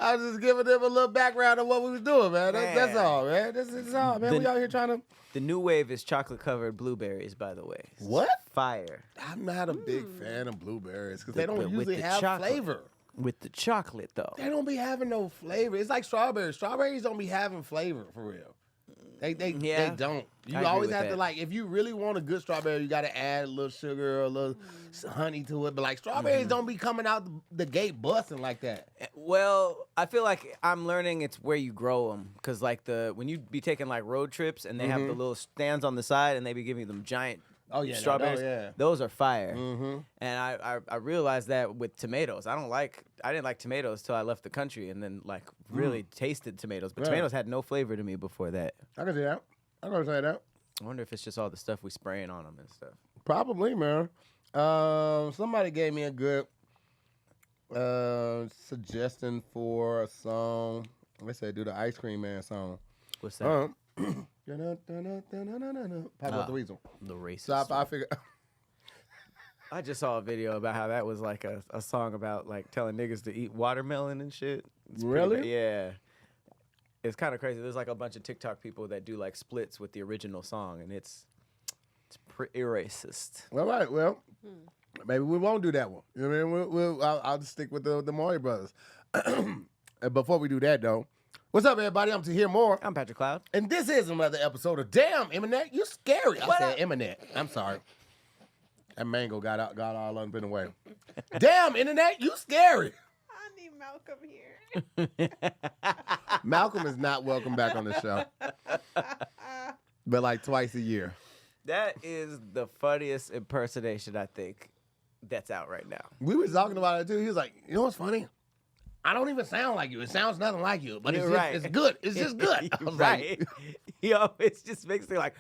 I was just giving them a little background of what we was doing, man. That's all, man. This is all, man. We out here trying to. The new wave is chocolate-covered blueberries, by the way. What? Fire. I'm not a big fan of blueberries because they don't With usually the have chocolate. flavor. With the chocolate, though. They don't be having no flavor. It's like strawberries. Strawberries don't be having flavor for real. They don't. You I agree always with have to that. like if you really want a good strawberry, you got to add a little sugar or a little honey to it. But like strawberries don't be coming out the gate busting like that. Well, I feel like I'm learning it's where you grow them. Because like when you be taking like road trips and they have the little stands on the side and they be giving them giant strawberries. Those are fire. And I realized that with tomatoes. I didn't like tomatoes till I left the country and then like really tasted tomatoes. But tomatoes had no flavor to me before that. I can see that. I can say that. I wonder if it's just all the stuff we spraying on them and stuff. Probably, man. Somebody gave me a good suggestion for a song. They said do the Ice Cream Man song. What's that? Pop the Weasel. The racist. So I figured. I just saw a video about how that was like a song about like telling niggas to eat watermelon and shit. Really? Yeah. It's kind of crazy. There's like a bunch of TikTok people that do like splits with the original song, and it's pretty racist. All right, well, maybe we won't do that one. You know what I mean? I'll just stick with the Maury brothers. And before we do that, though, what's up, everybody? I'm Tahir Moore. I'm Patrick Cloud. And this is another episode of Damn Internet, You Scary. I said Internet. I'm sorry. That mango got all up in the way. Damn Internet, you scary. I need Malcolm here. Malcolm is not welcome back on the show. But like twice a year. That is the funniest impersonation I think that's out right now. We were talking about it too. He was like, you know what's funny? I don't even sound like you. It sounds nothing like you. But it's good. It's just good. I was Right. like, He always just makes me like,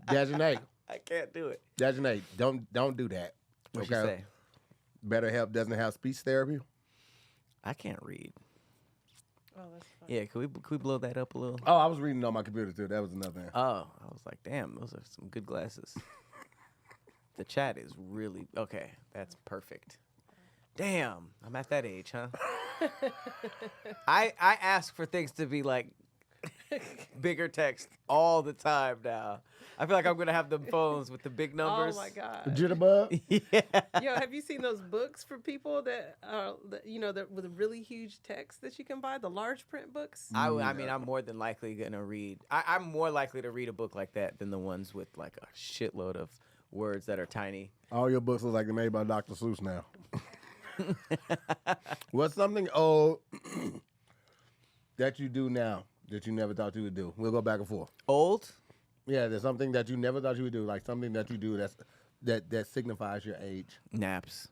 Dejanay, I can't do it. Dejanay, don't do that. What'd you say? BetterHelp doesn't have speech therapy. I can't read. Oh, that's funny. Yeah, can we blow that up a little? Oh, I was reading on my computer too. That was another thing. Oh, I was like, damn, those are some good glasses. The chat is really okay. That's perfect. Damn, I'm at that age, huh? I ask for things to be like bigger text all the time now. I feel like I'm gonna have the phones with the big numbers. Oh my god. Jitterbug? Yeah. Yo, have you seen those books for people that are, that with really huge text that you can buy, the large print books? I mean, I'm more than likely gonna read. I'm more likely to read a book like that than the ones with like a shitload of words that are tiny. All your books look like they're made by Dr. Seuss now. What's something old that you do now that you never thought you would do? We'll go back and forth. Old? Yeah, there's something that you never thought you would do, like something that you do that signifies your age. Naps.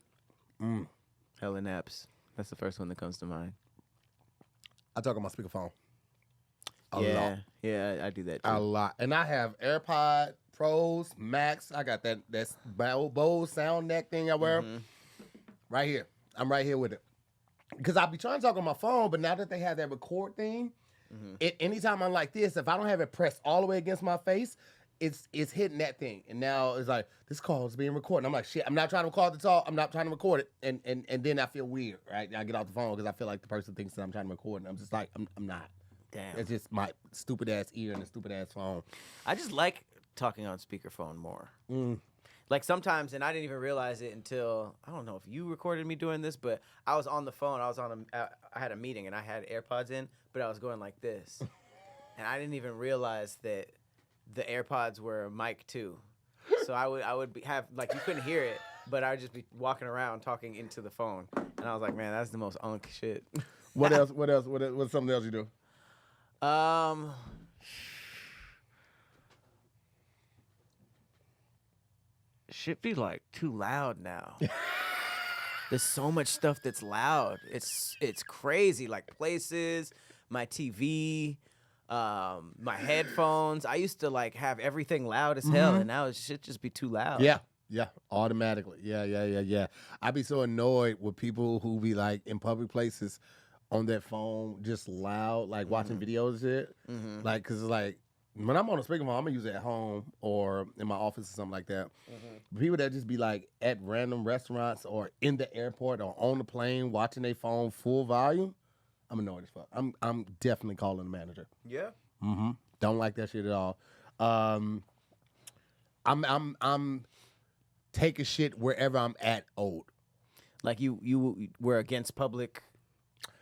Hella naps. That's the first one that comes to mind. I talk on my speakerphone. A yeah, lot. Yeah, I do that too. A lot. And I have AirPod Pros, Max. I got that Bose sound neck thing I wear. Right here. I'm right here with it. Because I be trying to talk on my phone, but now that they have that record thing, anytime I'm like this, if I don't have it pressed all the way against my face, it's hitting that thing. And now it's like, this call is being recorded. I'm like, shit, I'm not trying to record the talk. I'm not trying to record it. And then I feel weird, right? I get off the phone because I feel like the person thinks that I'm trying to record. And I'm just like, I'm not. Damn. It's just my stupid ass ear and the stupid ass phone. I just like talking on speakerphone more. Like sometimes, and I didn't even realize it until, I don't know if you recorded me doing this, but I was on the phone. I had a meeting and I had AirPods in, but I was going like this. And I didn't even realize that the AirPods were a mic too. So I would have, like, you couldn't hear it, but I would just be walking around talking into the phone. And I was like, man, that's the most unk shit. What else? What's something else you do? Shit be like too loud now. There's so much stuff that's loud. It's crazy. Like places, my TV, my headphones. I used to like have everything loud as hell, and now it should just be too loud. Yeah, automatically. Yeah. I be so annoyed with people who be like in public places on their phone, just loud, like watching videos and shit. Like, cause it's like, when I'm on a speakerphone, I'm gonna use it at home or in my office or something like that. People that just be like at random restaurants or in the airport or on the plane watching their phone full volume, I'm annoyed as fuck. I'm definitely calling the manager. Yeah. Don't like that shit at all. I'm taking shit wherever I'm at old. Like you were against public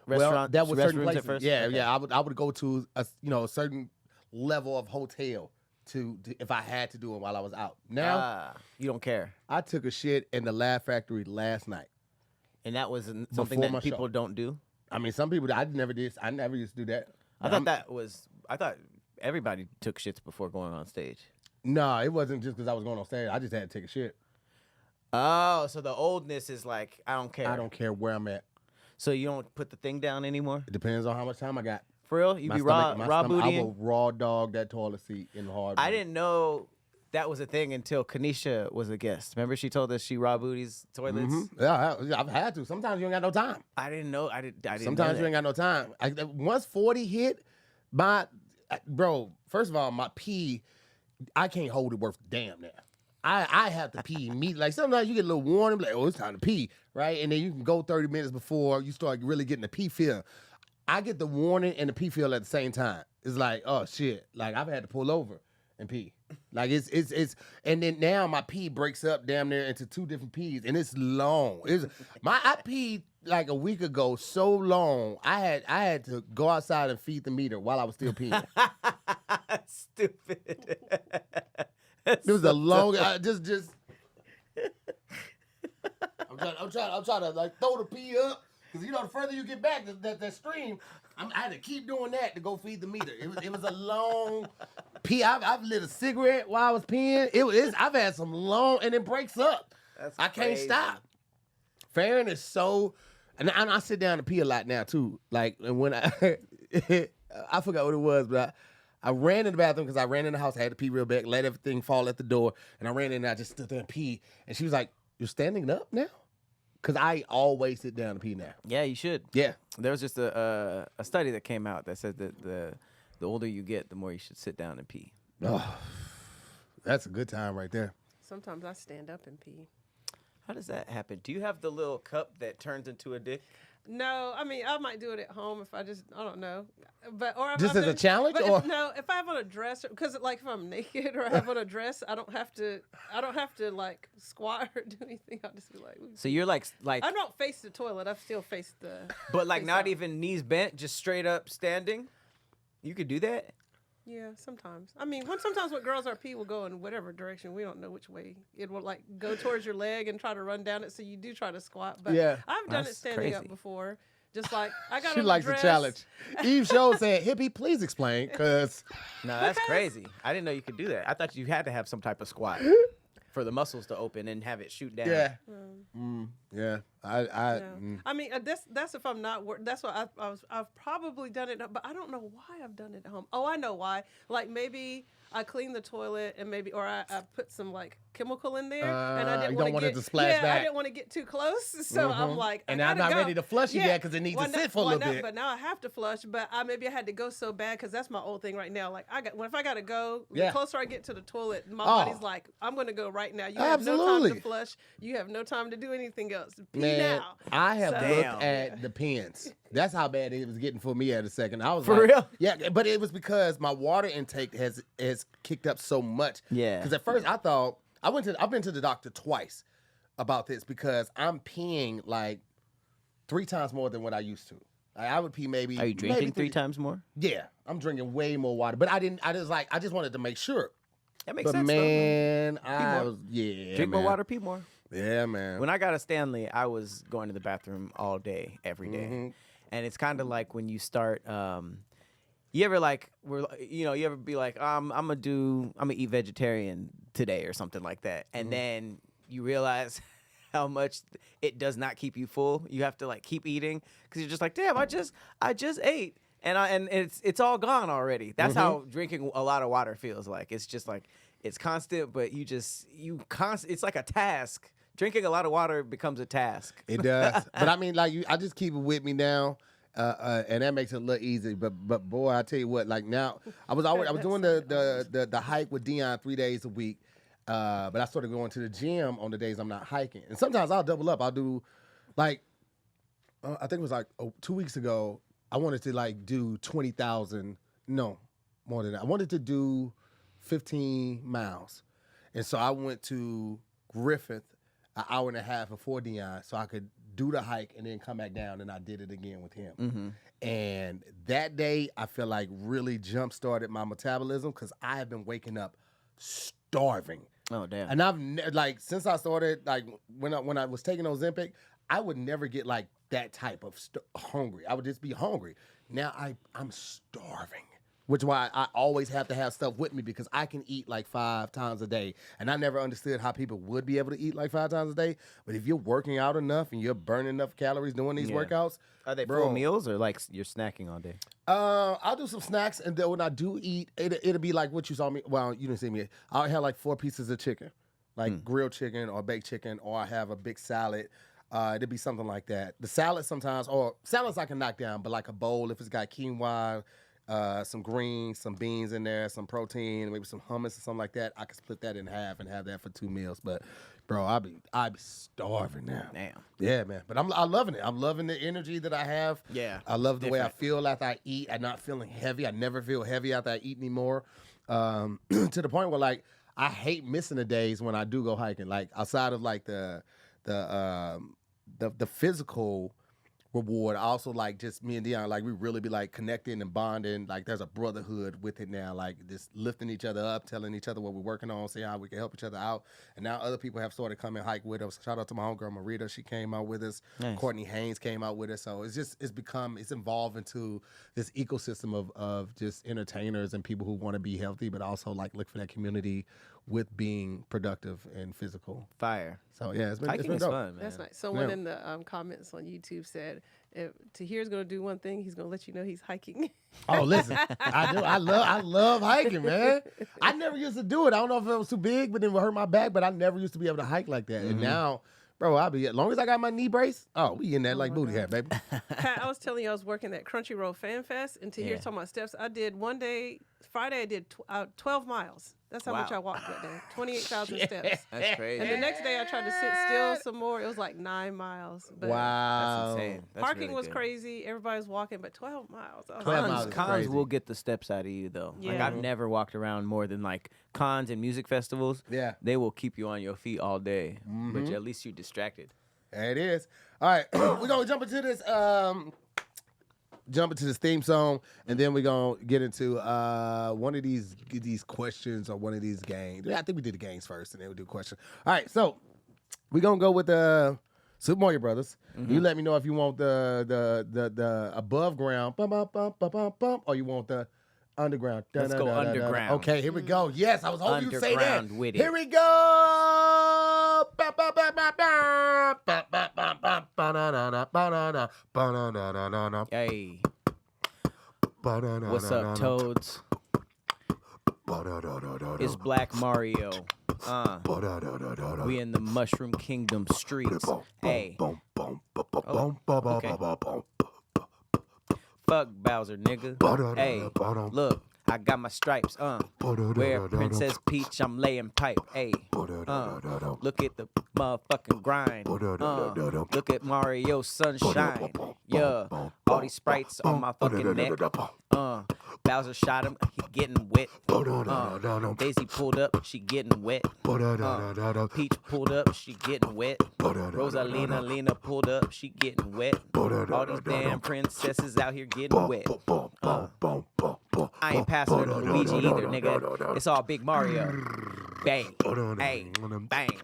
Well, restaurants, that was certain restrooms places. at first? Yeah, Okay. yeah. I would go to a certain level of hotel to if I had to do it while I was out. Now You don't care. I took a shit in the Laugh Factory last night. And that was something Before my that people show. don't do? I mean, some people I never did. I never used to do that. I thought everybody took shits before going on stage. No, it wasn't just because I was going on stage. I just had to take a shit. Oh, so the oldness is like, I don't care. I don't care where I'm at. So you don't put the thing down anymore? It depends on how much time I got. For real? You My be stomach- my raw stomach- I booty? will raw dog that toilet seat in the hard. I didn't know that was a thing until Kanisha was a guest. Remember she told us she raw booties toilets? Yeah, I've had to. Sometimes you ain't got no time. I didn't know. I didn't Sometimes know you ain't got no time. Once 40 hit, bro, first of all, my pee, I can't hold it worth a damn now. I have to pee immediately. Like sometimes you get a little warning, like, oh, it's time to pee, right? And then you can go 30 minutes before you start really getting the pee feel. I get the warning and the pee feel at the same time. It's like, oh shit. Like I've had to pull over and pee. Like it's and then now my pee breaks up damn near into two different pees and it's long. I peed like a week ago so long I had to go outside and feed the meter while I was still peeing. Stupid. It was a long. Just. I'm trying to like throw the pee up because the further you get back that stream, I had to keep doing that to go feed the meter. It was a long pee. I've lit a cigarette while I was peeing. I've had some long and it breaks up. I can't crazy. stop. Farron is so, and I sit down and pee a lot now too. Like and when I forgot what it was, but I ran in the bathroom because I ran in the house. I had to pee real bad, let everything fall at the door. And I ran in and I just stood there and pee. And she was like, you're standing up now? Because I always sit down and pee now. Yeah, you should. Yeah. There was just a study that came out that said that the older you get, the more you should sit down and pee. Oh, that's a good time right there. Sometimes I stand up and pee. How does that happen? Do you have the little cup that turns into a dick? No, I mean I might do it at home if I don't know, but or if Just I've as a challenge, but or if I have on a dress, because like if I'm naked or I have on a dress, I don't have to like squat or do anything. I'll just be like. So you're like I don't face the toilet. I still face the. but like face not out. even knees bent, just straight up standing. You could do that. Yeah, sometimes. I mean, sometimes when girls are pee will go in whatever direction. We don't know which way it will like go towards your leg and try to run down it. So you do try to squat. But Yeah. I've done it That's standing up crazy. before. Just like I got. she on a likes the dress. challenge. Eve Show said, Hippie, please explain, because No, that's crazy. I didn't know you could do that. I thought you had to have some type of squat for the muscles to open and have it shoot down. yeah. Yeah. Yeah. I mean, that's if I'm not work. That's why I've probably done it, but I don't know why I've done it at home. Oh, I know why. Like maybe I clean the toilet and or I put some like chemical in there and I didn't you want don't want it get to splash I back. didn't want to get too close, so I'm like, And I I'm gotta not go. ready to flush it yet 'cause it needs to sit for a little bit. But now I have to flush. But maybe I had to go so bad because that's my old thing right now. Like if I gotta go, Yeah. the closer I get to the toilet, my Oh. body's like, I'm gonna go right now. You have no time Absolutely. to flush. You have no time to do anything else. Pee Man, now. I have So- looked Damn. at the pins. That's how bad it was getting for me at a second. I was For like, real? Yeah, but it was because my water intake has kicked up so much. Yeah. Because at first I thought I've been to the doctor twice about this because I'm peeing like 3 times more than what I used to. Like, I would pee maybe. Are you drinking maybe 3 times more? Yeah, I'm drinking way more water. But I just wanted to make sure. That makes But sense. man, more. I was yeah. Drink more man. water, pee more. Yeah, man. When I got a Stanley, I was going to the bathroom all day, every day. Mm-hmm. And it's kind of like when you start, you ever like, you ever be like, I'm gonna eat vegetarian today or something like that. And Mm-hmm. then you realize how much it does not keep you full. You have to like keep eating because you're just like, damn, I just ate. And it's all gone already. That's how drinking a lot of water feels like. It's just like, it's constant, but it's like a task. Drinking a lot of water becomes a task. It does. But I mean, like, I just keep it with me now. and that makes it look easy. But boy, I tell you what, like now, I was doing the hike with Dion 3 days a week, but I started going to the gym on the days I'm not hiking, and sometimes I'll double up. I'll do, like, I think it was like 2 weeks ago. I wanted to like do 20,000. No, more than that. I wanted to do 15 miles, and so I went to Griffith an hour and a half before Dion, so I could do the hike and then come back down, and I did it again with him. Mm-hmm. And that day, I feel like really jump-started my metabolism because I have been waking up starving. Oh, damn. And I've like since I started, like when I was taking Ozempic, I would never get like that type of hungry. I would just be hungry. Now I'm starving. Which is why I always have to have stuff with me because I can eat like 5 times a day. And I never understood how people would be able to eat like 5 times a day. But if you're working out enough and you're burning enough calories doing these workouts. Are they full meals or like you're snacking all day? I'll do some snacks. And then when I do eat, it'll be like what you saw me. Well, you didn't see me. I'll have like 4 pieces of chicken, like grilled chicken or baked chicken, or I have a big salad. It'd be something like that. The salad sometimes, or salads I can knock down, but like a bowl, if it's got quinoa, some greens, some beans in there, some protein, maybe some hummus or something like that. I can split that in half and have that for 2 meals. But bro, I'd be starving now. Damn. Yeah, man. But I'm loving it. I'm loving the energy that I have. Yeah. I love the way I feel after I eat. I'm not feeling heavy. I never feel heavy after I eat anymore. To the point where like I hate missing the days when I do go hiking. Like outside of like the physical reward. I also like just me and Dion, like we really be like connecting and bonding. Like there's a brotherhood with it now, like just lifting each other up, telling each other what we're working on, seeing how we can help each other out. And now other people have started coming hike with us. Shout out to my homegirl Marita, she came out with us. Nice. Courtney Haynes came out with us. So it's evolved into this ecosystem of just entertainers and people who want to be healthy, but also like look for that community with being productive and physical. Fire. So yeah, it's been Hiking is dope. fun, man. That's nice. Someone in the comments on YouTube said, if Tahir's going to do one thing, he's going to let you know he's hiking. Oh, listen, I do. I love hiking, man. I never used to do it. I don't know if it was too big, but then it hurt my back. But I never used to be able to hike like that. And now, bro, as long as I got my knee brace, we in that like booty hat, baby. Pat, I was telling you I was working at Crunchyroll Fan Fest, and Tahir's talking about steps. I did one day, Friday, I did 12 miles. That's how much I walked that day. 28,000 steps. That's crazy. And the next day I tried to sit still some more. It was like 9 miles. But Wow. That's insane. That's parking really was good. crazy. Everybody was walking, but 12 miles. I was 12 like, miles is Cons crazy. will get the steps out of you though. Like Yeah. I've never walked around more than like cons and music festivals. Yeah. They will keep you on your feet all day, but at least you're distracted. There it is. All right, we're gonna jump into this theme song, and then we're gonna get into one of these questions or one of these games. I think we did the games first, and then we'll do questions. All right, so we're gonna go with the Super Mario Brothers. You let me know if you want the above ground, bum, bum, bum, bum, bum, bum, or you want the underground. Let's go underground. Okay, here we go. Yes, I was hoping you'd say that. Underground with it. Here we go. Hey, what's up, Toads? It's Black Mario. We in the Mushroom Kingdom streets. Hey. Fuck Bowser, nigga. Hey, look, I got my stripes. Where Princess Peach, I'm laying pipe. Hey, look at the motherfucking grind. Look at Mario Sunshine. Yeah, all these sprites on my fucking neck. Bowser shot him, he getting wet. Daisy pulled up, she getting wet. Peach pulled up, she getting wet. Rosalina Lena pulled up, she getting wet. All these damn princesses out here getting wet. I ain't passing her to Luigi either, nigga. It's all Big Mario. Bang. Hey. Bang.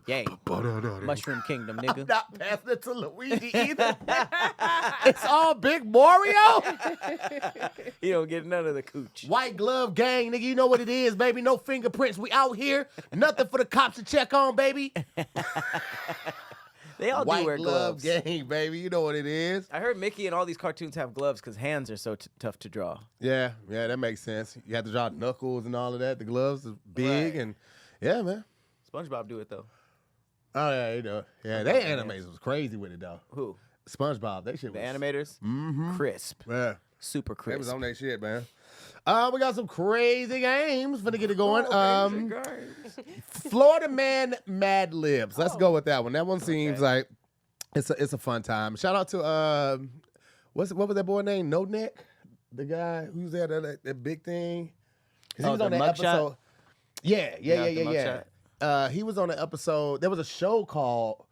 Yay. Mushroom Kingdom, nigga. I'm not passing it to Luigi either. It's all Big Mario. You don't get none of the cooch. White glove gang, nigga. You know what it is, baby. No fingerprints. We out here. Nothing for the cops to check on, baby. They all do wear White glove gloves. gang, baby. You know what it is. I heard Mickey and all these cartoons have gloves because hands are so tough to draw. Yeah, that makes sense. You have to draw knuckles and all of that. The gloves are big, Right. and yeah, man. SpongeBob do it though. Oh yeah, you know. Yeah, they animators was crazy with it though. Who? SpongeBob. That shit The was animators, crisp, yeah. super They crisp. was on that shit, man. We got some crazy games. Finna get it going. Florida Man Mad Libs. Let's go with that one. That one seems like it's a fun time. Shout out to what was that boy name? No Neck, the guy who's there that big thing. 'Cause he was on that episode. Yeah. He was on the episode. There was a show called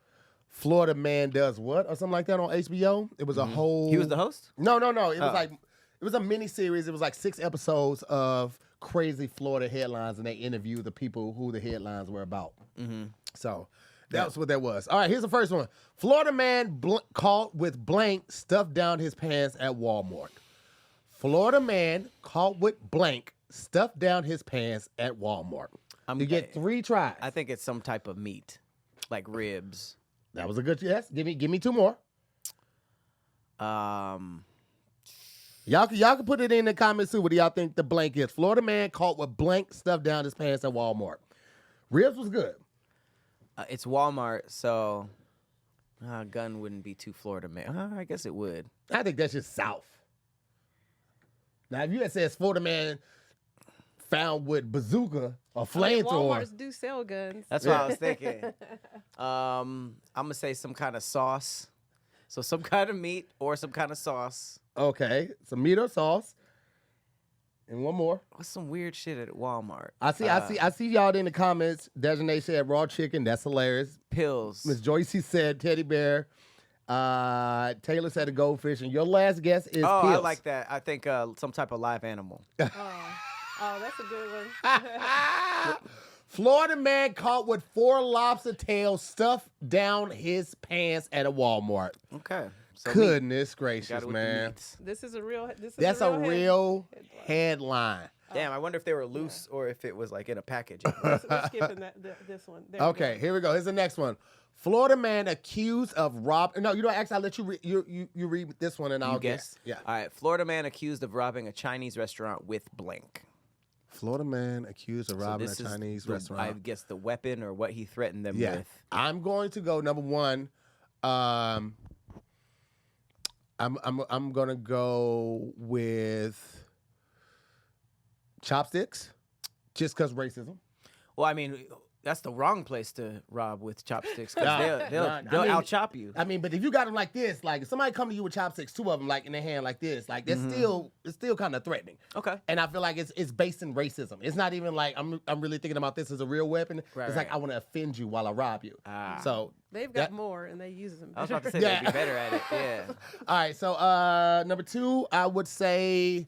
Florida Man Does What or something like that on HBO. It was a whole. He was the host? No. It was a mini series. It was like 6 episodes of crazy Florida headlines, and they interviewed the people who the headlines were about. So that's what that was. All right, here's the first one. Florida man caught with blank stuffed down his pants at Walmart. Florida man caught with blank stuffed down his pants at Walmart. You get 3 tries. I think it's some type of meat, like ribs. That was a good yes. Give me 2 more. Y'all can put it in the comments too. What do y'all think the blank is? Florida man caught with blank stuffed down his pants at Walmart. Ribs was good. It's Walmart, so gun wouldn't be too Florida man. I guess it would. I think that's just South. Now, if you had said Florida man found with bazooka or flamethrower. Walmarts do sell guns. That's what I was thinking. I'm gonna say some kind of sauce. So some kind of meat or some kind of sauce. Okay, some meat or sauce. And one more. What's some weird shit at Walmart? I see y'all in the comments. Dejanay said raw chicken. That's hilarious. Pills. Miss Joyce said teddy bear. Taylor said a goldfish. And your last guess is pills. I like that. I think some type of live animal. Oh, that's a good one. Florida man caught with 4 lobster tails stuffed down his pants at a Walmart. Okay. So Goodness gracious, man. This is a real. That's a real headline. Damn, I wonder if they were loose or if it was like in a package. We're skipping this one. There Okay, here we go. Here's the next one. Florida man accused of robbing. No, actually, I'll let you you read this one and I'll guess. Yeah. All right. Florida man accused of robbing a Chinese restaurant with blank. Florida man accused of robbing a Chinese restaurant. I guess the weapon or what he threatened them with. I'm going to go number 1. I'm gonna go with chopsticks, just because racism. Well, I mean, that's the wrong place to rob with chopsticks. Cause they'll out-chop you. I mean, but if you got them like this, like if somebody come to you with chopsticks, 2 of them like in their hand like this, like that's it's still kind of threatening. Okay. And I feel like it's based in racism. It's not even like I'm really thinking about this as a real weapon. It's like I want to offend you while I rob you. So they've got more and they use them. I was about to say they'd be better at it. Yeah. All right. So number 2, I would say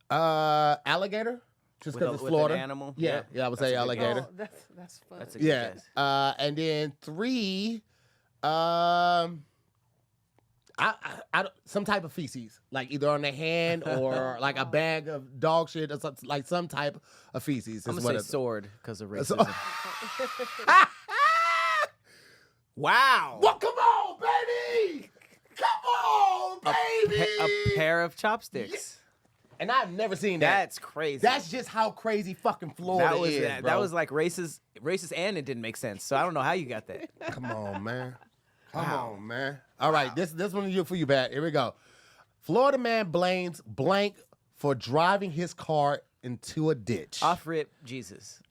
alligator. Just because it's Florida. An animal? Yeah, I would say alligator. Oh, that's fun. That's a good guess. And then 3, some type of feces, like either on the hand or like a bag of dog shit or something, like some type of feces. I'm gonna say sword because of racism. Wow! Well, come on, baby! Come on, baby! A pair of chopsticks. And I've never seen that. That's crazy. That's just how crazy fucking Florida is, bro. That was like racist, and it didn't make sense. So I don't know how you got that. Come on, man. Come on, man. All right, this one is for you, Pat. Here we go. Florida man blames blank for driving his car into a ditch. Off rip, Jesus.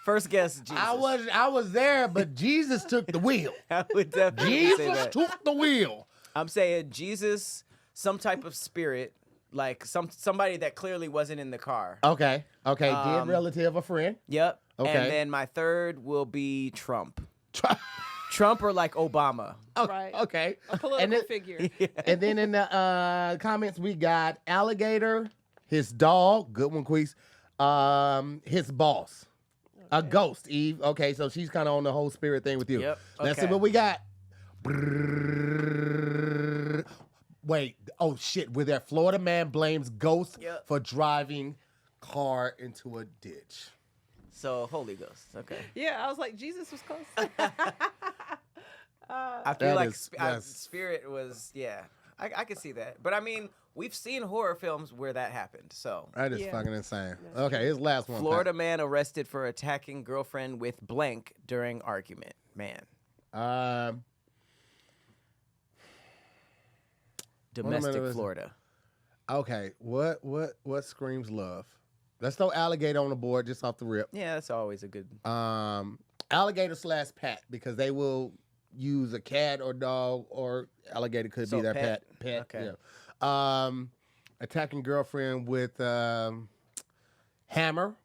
First guess, Jesus. I was there, but Jesus took the wheel. I would definitely say that. Jesus took the wheel. I'm saying Jesus, some type of spirit. Like somebody that clearly wasn't in the car. Okay. Dead relative, a friend. Yep. Okay. And then my third will be Trump. Trump or like Obama. Right. Okay. A political figure. Yeah. And then in the comments we got alligator, his dog, good one, Queese, his boss, a ghost, Eve. Okay, so she's kind of on the whole spirit thing with you. Yep. Let's see what we got. Wait, oh shit, where that Florida man blames ghost for driving car into a ditch. So, Holy Ghost, okay. Yeah, I was like, Jesus was close. I feel like spirit was, I could see that. But I mean, we've seen horror films where that happened, so. That is fucking insane. Okay, his last one. Florida man arrested for attacking girlfriend with blank during argument. Man. Domestic Florida. Okay, what screams love? Let's throw alligator on the board just off the rip. Yeah, that's always a good. Alligator / pet, because they will use a cat or dog, or alligator could be their pet. Okay. Yeah. Attacking girlfriend with hammer.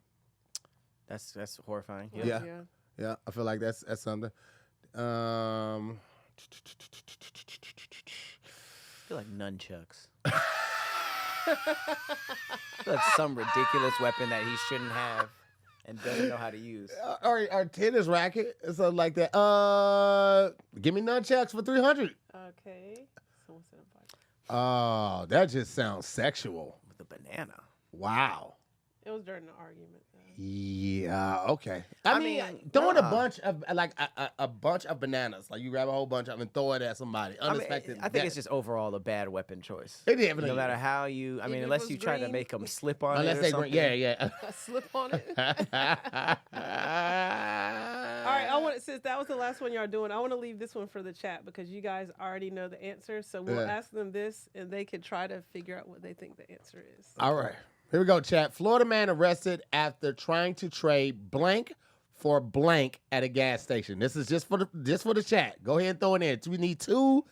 That's horrifying. Yeah. I feel like that's something. I feel like nunchucks. I feel like some ridiculous weapon that he shouldn't have and doesn't know how to use. Or tennis racket or something like that. Give me nunchucks for $300. Okay. Someone said Oh, that just sounds sexual. With a banana. Wow. it was during the argument. Yeah, okay. I mean, throwing a bunch of a bunch of bananas, like you grab a whole bunch of them and throw it at somebody unexpected. I think it's just overall a bad weepon choice. It definitely no matter how you, I mean, unless you try to make them slip on it or something. Yeah. Slip on it. All right, since that was the last one y'all are doing, I want to leave this one for the chat because you guys already know the answer. So we'll ask them this, and they can try to figure out what they think the answer is. All right. Here we go, chat. Florida man arrested after trying to trade blank for blank at a gas station. This is just for the chat. Go ahead and throw it in. We need two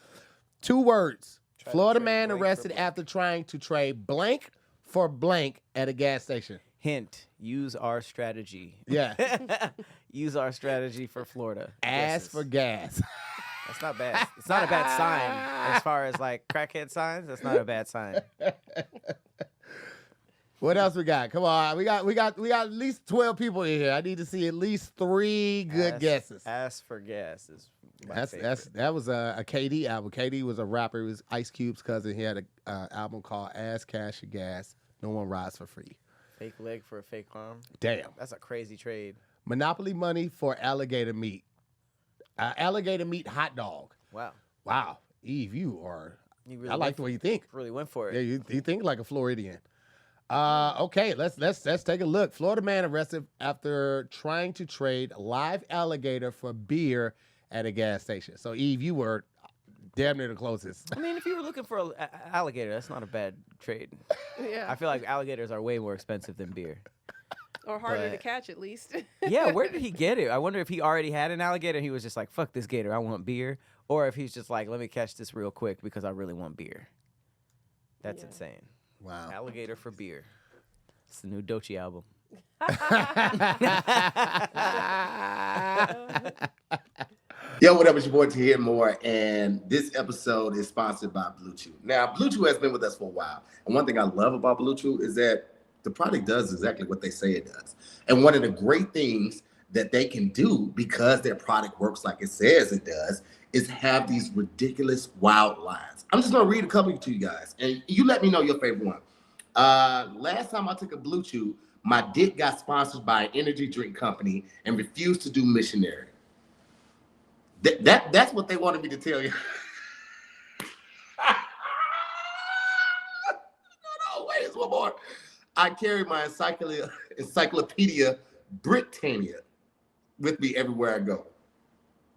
words. Florida man arrested after trying to trade blank for blank at a gas station. Hint, use our strategy. Yeah. Use our strategy for Florida. Ask for gas. That's not bad. It's not a bad sign as far as like crackhead signs. That's not a bad sign. What else we got? Come on, we got at least 12 people in here. I need to see at least 3 good guesses. Ask for gas is my favorite. That was a KD album. KD was a rapper. It was Ice Cube's cousin. He had an album called Ass Cash or Gas. No one rides for free. Fake leg for a fake arm. Damn, that's a crazy trade. Monopoly money for alligator meat. Alligator meat hot dog. Wow, Eve, you really I like the way you think. Really went for it. Yeah, you think like a Floridian. Okay, let's take a look. Florida man arrested after trying to trade live alligator for beer at a gas station. So Eve, you were damn near the closest. I mean, if you were looking for an alligator, that's not a bad trade. Yeah. I feel like alligators are way more expensive than beer. Or harder to catch, at least. Yeah, where did he get it? I wonder if he already had an alligator and he was just like, fuck this gator, I want beer. Or if he's just like, let me catch this real quick because I really want beer. That's insane. Wow. Alligator for beer. It's the new Doechii album. Yo, what up? It's your boy Tahir and More, and this episode is sponsored by Blue Chew. Now, Blue Chew has been with us for a while, and one thing I love about Blue Chew is that the product does exactly what they say it does. And one of the great things that they can do because their product works like it says it does is have these ridiculous wild lines. I'm just gonna read a couple to you guys, and you let me know your favorite one. Last time I took a Blue Chew, my dick got sponsored by an energy drink company and refused to do missionary. That's what they wanted me to tell you. No, wait, there's one more. I carry my encyclopedia Britannia with me everywhere I go.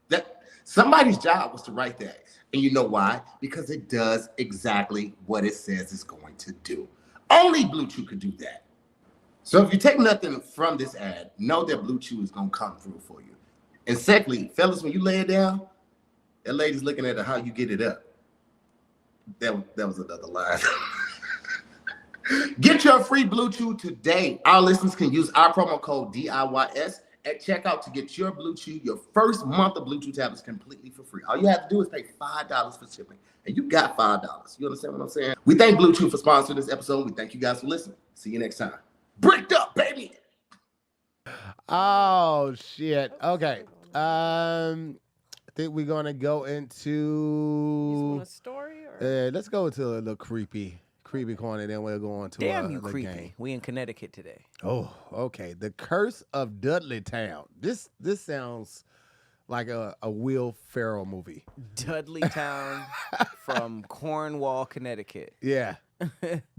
That somebody's job was to write that. And you know why? Because it does exactly what it says it's going to do. Only Blue Chew could do that. So if you take nothing from this ad, know that Blue Chew is going to come through for you. And secondly, fellas, when you lay it down, that lady's looking at how you get it up. That was another line. Get your free Blue Chew today. Our listeners can use our promo code DIYS at checkout to get your Blue Chew, your first month of Blue Chew tablets completely for free. All you have to do is pay $5 for shipping, and you got $5. You understand what I'm saying? We thank Blue Chew for sponsoring this episode. We thank you guys for listening. See you next time. Bricked up, baby. Oh shit. Okay. I think we're gonna go into. You just want a story, or let's go into a little creepy corner, then we'll go on to Damn you the creepy. game. We in Connecticut today. Oh, okay. The Curse of Dudleytown. This sounds like a Will Ferrell movie. Dudleytown from Cornwall, Connecticut. Yeah.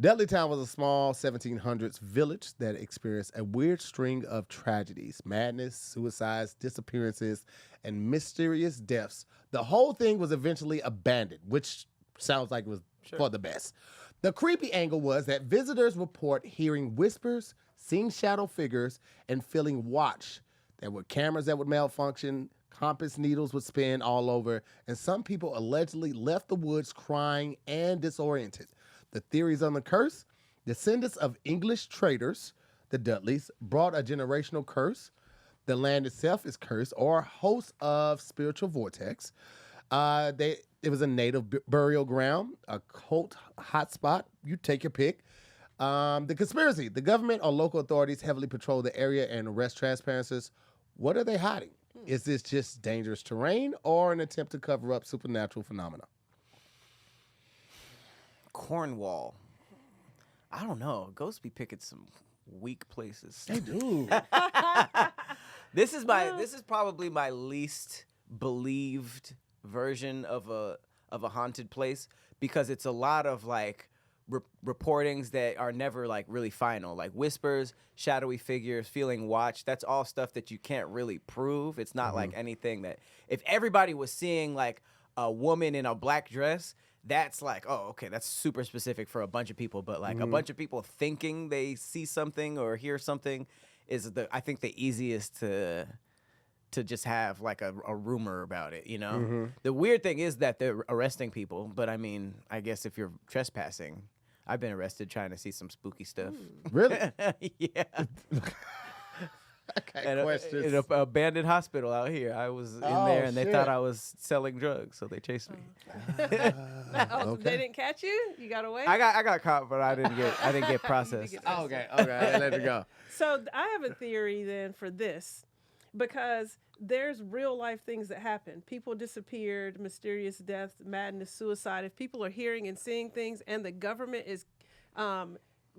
Dudleytown was a small 1700s village that experienced a weird string of tragedies, madness, suicides, disappearances, and mysterious deaths. The whole thing was eventually abandoned, which sounds like it was for the best. The creepy angle was that visitors report hearing whispers, seeing shadow figures, and feeling watched. There were cameras that would malfunction, compass needles would spin all over, and some people allegedly left the woods crying and disoriented. The theories on the curse: descendants of English traders, the Dudleys, brought a generational curse. The land itself is cursed or host of spiritual vortex. It was a native burial ground, a cult hotspot. You take your pick. The conspiracy: the government or local authorities heavily patrol the area and arrest trespassers. What are they hiding? Is this just dangerous terrain or an attempt to cover up supernatural phenomena? Cornwall. I don't know. Ghosts be picking some weak places. They do. This is probably my least believed version of a haunted place, because it's a lot of like reportings that are never like really final, like whispers, shadowy figures, feeling watched. That's all stuff that you can't really prove. It's not like anything that if everybody was seeing like a woman in a black dress, that's like, oh, okay, that's super specific for a bunch of people. But like a bunch of people thinking they see something or hear something is I think the easiest to just have like a rumor about it, you know? The weird thing is that they're arresting people, but I mean, I guess if you're trespassing, I've been arrested trying to see some spooky stuff. Really? Yeah. Okay, questions. In an abandoned hospital out here. I was in there and they thought I was selling drugs, so they chased me. They didn't catch you? You got away? I got caught, but I didn't get processed. Okay, let it go. So I have a theory then for this, because there's real life things that happen. People disappeared, mysterious deaths, madness, suicide. If people are hearing and seeing things and the government is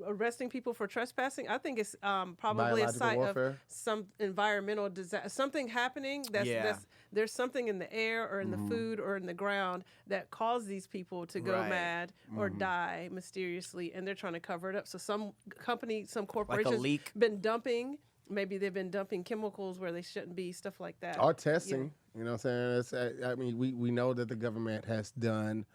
arresting people for trespassing, I think it's probably a sign of some environmental disaster, something happening there's something in the air or in the food or in the ground that caused these people to go mad or die mysteriously, and they're trying to cover it up. So some company, some corporations, like a leak, maybe they've been dumping chemicals where they shouldn't be, stuff like that. Or testing, you know what I'm saying? I mean, we know that the government has done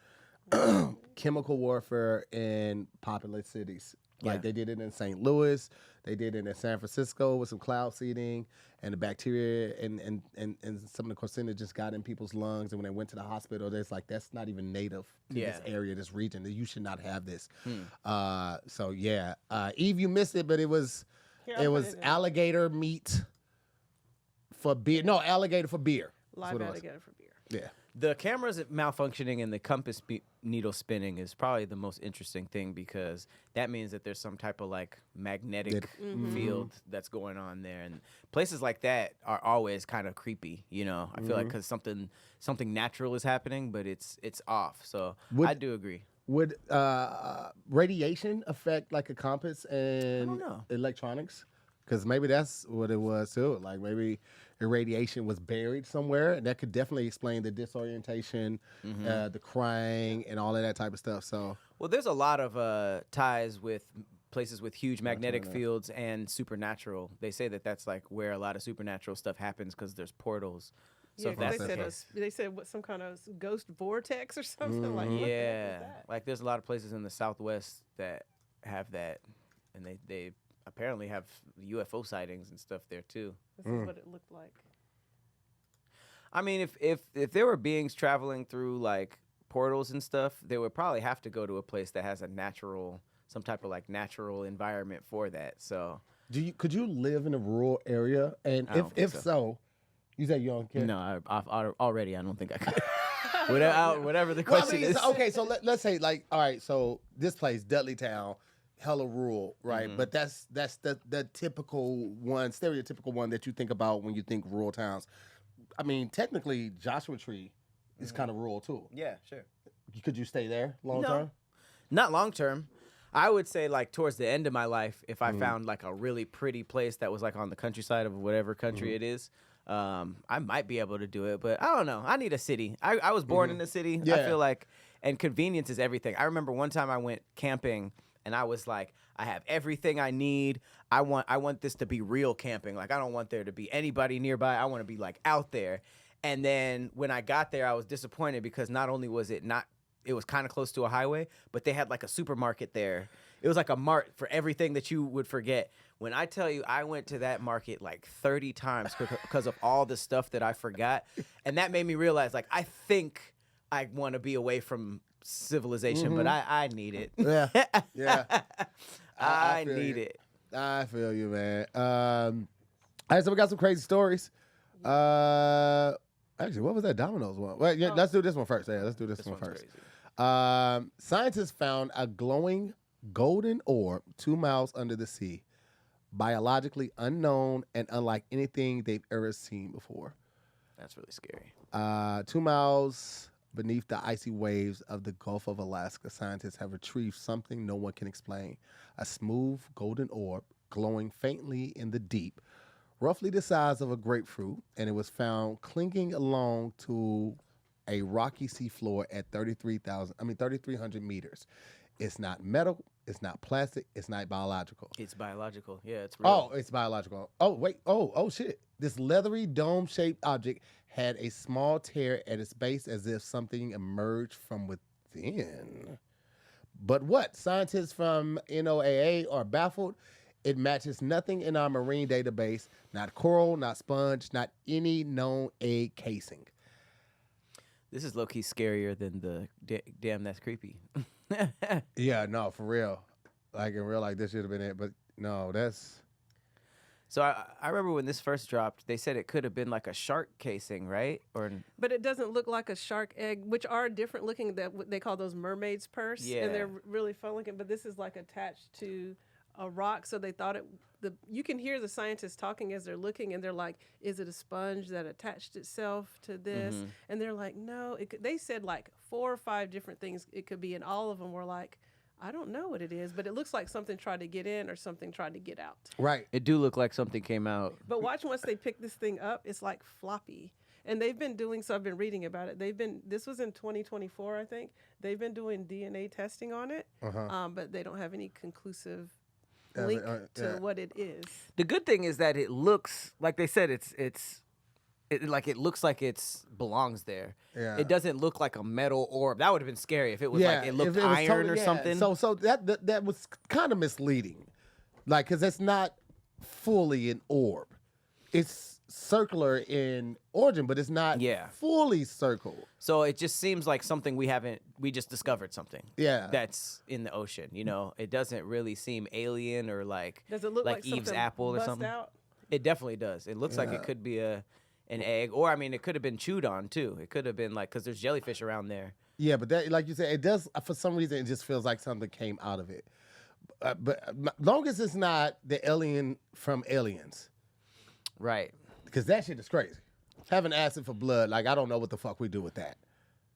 chemical warfare in populous cities. Like they did it in St. Louis, they did it in San Francisco with some cloud seeding, and the bacteria and some of the carcinogens got in people's lungs. And when they went to the hospital, they're like, that's not even native to this area, this region. You should not have this. Eve, you missed it, but it was alligator meat for beer. No, alligator for beer. Live alligator for beer. Yeah. The cameras malfunctioning and the compass needle spinning is probably the most interesting thing, because that means that there's some type of like magnetic field that's going on there, and places like that are always kind of creepy. You know, I feel like because something natural is happening, but it's off. So I do agree. Would radiation affect like a compass and electronics? Because maybe that's what it was too. Like maybe irradiation was buried somewhere, and that could definitely explain the disorientation, the crying, and all of that type of stuff. So, well, there's a lot of ties with places with huge magnetic fields and supernatural. They say that that's like where a lot of supernatural stuff happens, because there's portals. So if that's they said what, some kind of ghost vortex or something like that. Yeah, like there's a lot of places in the Southwest that have that, and they apparently have UFO sightings and stuff there too. This is what it looked like. I mean, if there were beings traveling through like portals and stuff, they would probably have to go to a place that has some type of like natural environment for that. So, could you live in a rural area? And if so, you said you don't care. No, already I don't think I could. Whatever the question is. Okay, so let's say like, all right, so this place, Dudleytown, hella rural, right? But that's the typical one, stereotypical one that you think about when you think rural towns. I mean, technically, Joshua Tree is kind of rural too. Yeah, sure. Could you stay there long term? Not long term. I would say like towards the end of my life, if I found like a really pretty place that was like on the countryside of whatever country it is, I might be able to do it. But I don't know. I need a city. I was born in a city. Yeah. I feel like, and convenience is everything. I remember one time I went camping, and I was like, I have everything I need. I want this to be real camping. Like, I don't want there to be anybody nearby. I want to be like out there. And then when I got there, I was disappointed, because not only was it not it was kind of close to a highway, but they had like a supermarket there. It was like a mart for everything that you would forget. When I tell you, I went to that market like 30 times because of all the stuff that I forgot. And that made me realize, like, I think I want to be away from civilization, but I need it. Yeah. Yeah. I feel need you. it. I feel you, man. All right, so we got some crazy stories. Actually, what was that Domino's one? Well, yeah, let's do this one first. Yeah, let's do this one one's first. Scientists found a glowing golden orb 2 miles under the sea, biologically unknown and unlike anything they've ever seen before. That's really scary. 2 miles beneath the icy waves of the Gulf of Alaska, scientists have retrieved something no one can explain. A smooth golden orb glowing faintly in the deep, roughly the size of a grapefruit, and it was found clinging along to a rocky seafloor at 3,300 meters. It's not metal, it's not plastic, it's not biological. It's biological. Yeah, it's real. Oh, it's biological. Oh, wait. Oh, shit. This leathery dome-shaped object had a small tear at its base as if something emerged from within. But what? Scientists from NOAA are baffled. It matches nothing in our marine database. Not coral, not sponge, not any known egg casing. This is low-key scarier than the damn, that's creepy. Yeah, no, for real. Like, in real life, this should have been it. But no, that's... So I remember when this first dropped, they said it could have been like a shark casing, right? But it doesn't look like a shark egg, which are different looking. That they call those mermaid's purse, Yeah. and they're really fun looking. But this is like attached to a rock, so they thought it. You can hear the scientists talking as they're looking, and they're like, "Is it a sponge that attached itself to this?" And they're like, "No." They said like 4 or 5 different things it could be, and all of them were like, I don't know what it is, but it looks like something tried to get in or something tried to get out. Right. It do look like something came out. But watch once they pick this thing up, it's like floppy. And they've been doing, so I've been reading about it. This was in 2024, I think. They've been doing DNA testing on it, but they don't have any conclusive link to what it is. The good thing is that it looks, like they said, it looks like it belongs there. Yeah. It doesn't look like a metal orb. That would have been scary if it was like it looked iron or something. So that was kind of misleading, like, because it's not fully an orb. It's circular in origin, but it's not fully circle. So it just seems like something we just discovered something. Yeah. That's in the ocean. You know, it doesn't really seem alien or like Does it look like Eve's something apple or bust something. out? It definitely does. It looks like it could be an egg, or I mean, it could have been chewed on too. It could have been like, because there's jellyfish around there. Yeah, but that, like you said, it does, for some reason, it just feels like something came out of it. But long as it's not the alien from Aliens. Right. Because that shit is crazy. Having acid for blood, like, I don't know what the fuck we do with that.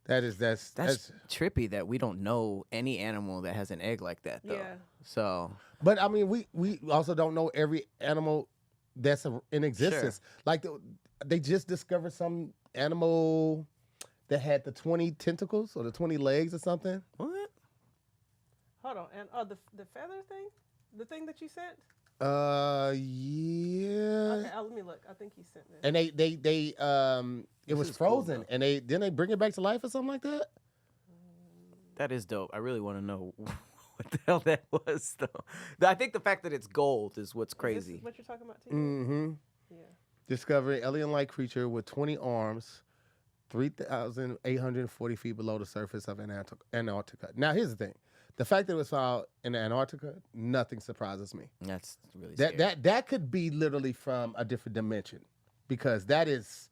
That's trippy that we don't know any animal that has an egg like that, though. Yeah. So. But, I mean, we also don't know every animal that's in existence. Sure. Like, they just discovered some animal that had the 20 tentacles or the 20 legs or something. What? Hold on. And the feather thing? The thing that you sent? Yeah. Okay, let me look. I think he sent this. And it was frozen, cool, and didn't they bring it back to life or something like that? That is dope. I really want to know what the hell that was, though. I think the fact that it's gold is what's crazy. Is this what you're talking about, too? Mm-hmm. Yeah. Discovered alien-like creature with 20 arms, 3,840 feet below the surface of Antarctica. Now, here's the thing. The fact that it was found in Antarctica, nothing surprises me. That's really scary. That could be literally from a different dimension, because that is